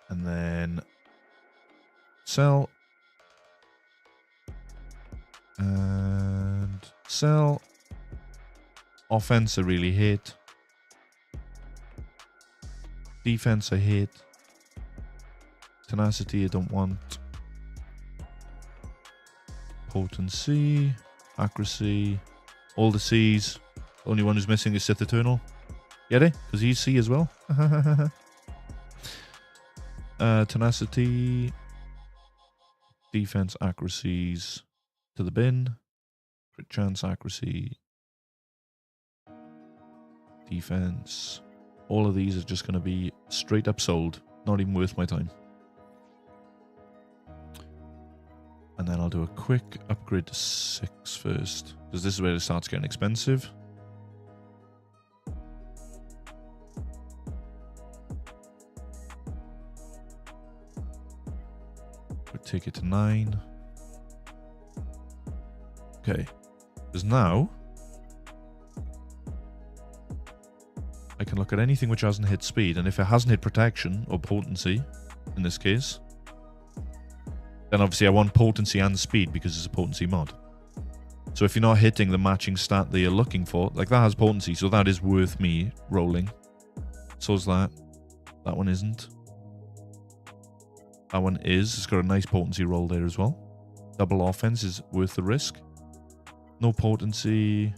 And then sell. And sell. Offense I really hate. Defense I hate. Tenacity I don't want. Potency, accuracy, all the C's. Only one who's missing is Sith Eternal. Get it? Because he's C as well. Tenacity, defense, accuracies to the bin. Crit chance, accuracy, defense. All of these are just going to be straight up sold. Not even worth my time. And then I'll do a quick upgrade to 6 first. Because this is where it starts getting expensive. We'll take it to 9. Okay. Because now I can look at anything which hasn't hit speed. And if it hasn't hit protection or potency, in this case, then obviously I want potency and speed because it's a potency mod. So if you're not hitting the matching stat that you're looking for, like that has potency, so that is worth me rolling. So's that. That one isn't. That one is. It's got a nice potency roll there as well. Double offense is worth the risk. No potency.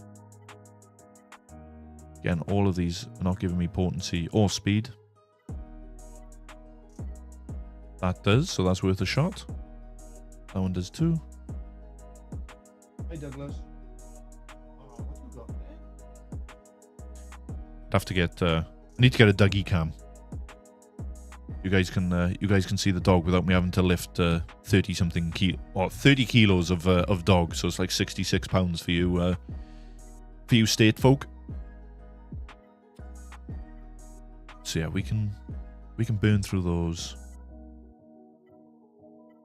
Again, all of these are not giving me potency or speed. That does, so that's worth a shot. That one does too. Hey Douglas. Oh, what you got there? I'd have to get I need to get a Dougie cam. You guys can see the dog without me having to lift 30 something or 30 kilos of dog, so it's like 66 pounds for you state folk. So yeah, we can burn through those.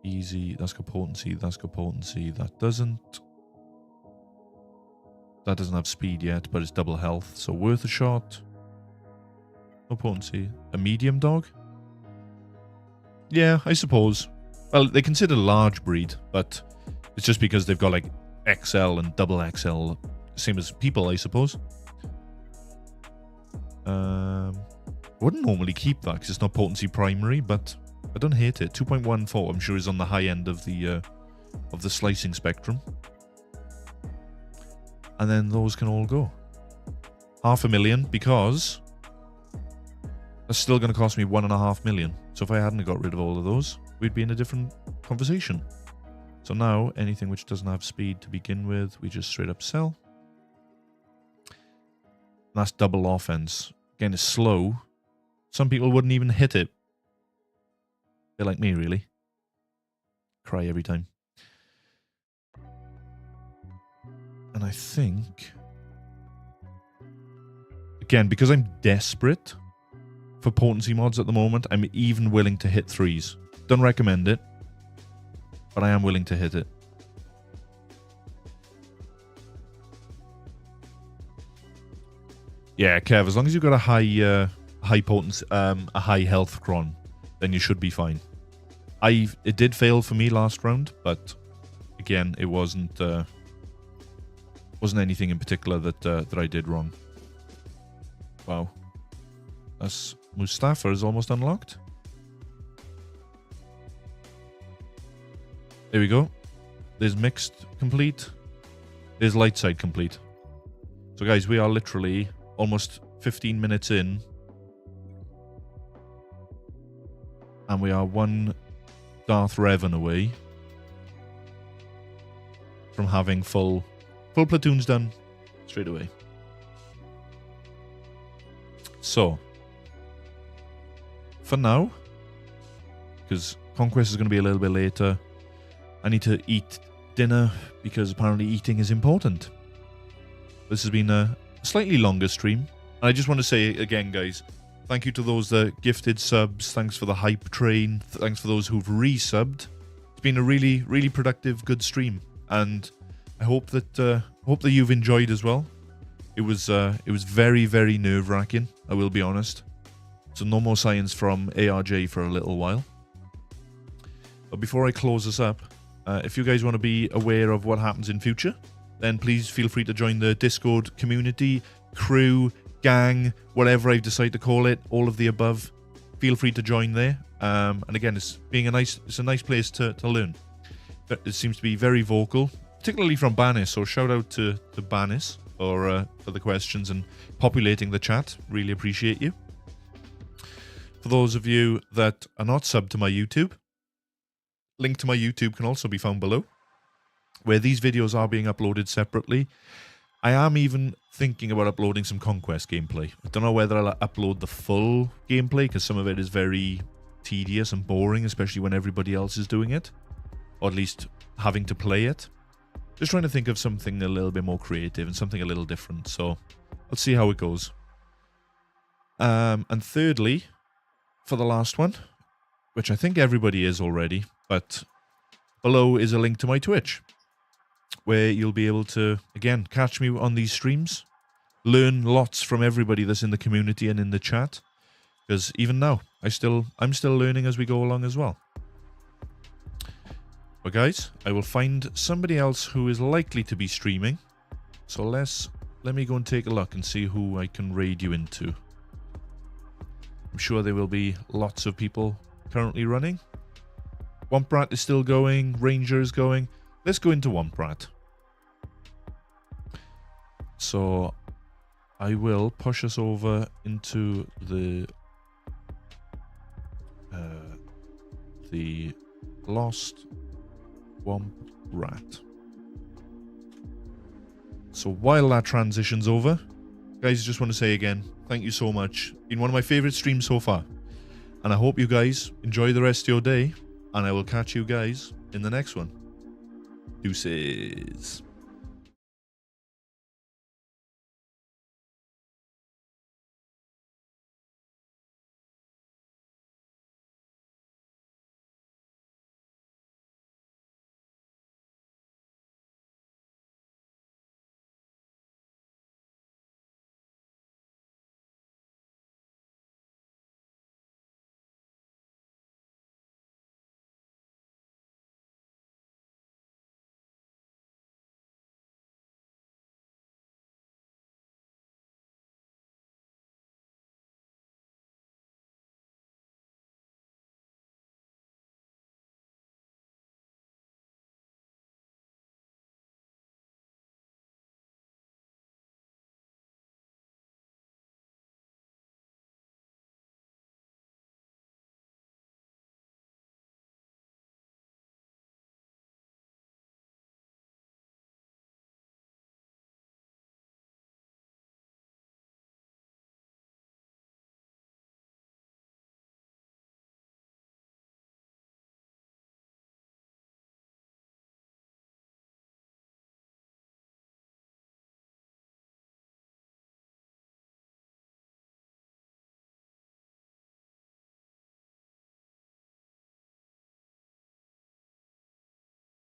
Easy. That's got potency. That's got potency. That doesn't. That doesn't have speed yet, but it's double health, so worth a shot. No potency. A medium dog? Yeah, I suppose. Well, they consider large breed, but it's just because they've got like XL and double XL, same as people, I suppose. I wouldn't normally keep that because it's not potency primary, but I don't hate it. 2.14, I'm sure, is on the high end of the slicing spectrum. And then those can all go. 500,000, because that's still going to cost me 1.5 million. So if I hadn't got rid of all of those, we'd be in a different conversation. So now, anything which doesn't have speed to begin with, we just straight up sell. And that's double offense. Again, it's slow. Some people wouldn't even hit it. They're like me, really. Cry every time. And I think, again, because I'm desperate for potency mods at the moment, I'm even willing to hit 3s. Don't recommend it, but I am willing to hit it. Yeah, Kev, as long as you've got a high potency, a high health cron, then you should be fine. It did fail for me last round, but again, it wasn't anything in particular that I did wrong. Wow. That's Mustafa is almost unlocked. There we go. There's mixed complete. There's light side complete. So guys, we are literally almost 15 minutes in. And we are one Darth Revan away from having full platoons done straight away. So, for now, because Conquest is going to be a little bit later, I need to eat dinner because apparently eating is important. This has been a slightly longer stream. And I just want to say again, guys, thank you to those that gifted subs. Thanks for the hype train. Thanks for those who've resubbed. It's been a really, really productive, good stream. And I hope that you've enjoyed as well. It was very, very nerve-wracking, I will be honest. So no more science from ARJ for a little while. But before I close this up, if you guys want to be aware of what happens in future, then please feel free to join the Discord community, crew, gang, whatever I decide to call it, all of the above. Feel free to join there. And again, it's a nice place to learn. It seems to be very vocal, particularly from Banis. So shout out to Banis for the questions and populating the chat. Really appreciate you. For those of you that are not subbed to my YouTube, link to my YouTube can also be found below, where these videos are being uploaded separately. I am even thinking about uploading some Conquest gameplay. I don't know whether I'll upload the full gameplay, because some of it is very tedious and boring, especially when everybody else is doing it, or at least having to play it. Just trying to think of something a little bit more creative and something a little different, so let's see how it goes. And thirdly, for the last one, which I think everybody is already, but below is a link to my Twitch, where you'll be able to, again, catch me on these streams, learn lots from everybody that's in the community and in the chat, because even now, I'm still learning as we go along as well. But guys, I will find somebody else who is likely to be streaming, so let me go and take a look and see who I can raid you into. I'm sure there will be lots of people currently running. Womprat is still going, Ranger is going. Let's go into Womprat. So I will push us over into the Lost Womprat. So while that transitions over, guys, I just want to say again, thank you so much. Been one of my favorite streams so far. And I hope you guys enjoy the rest of your day. And I will catch you guys in the next one. Deuces.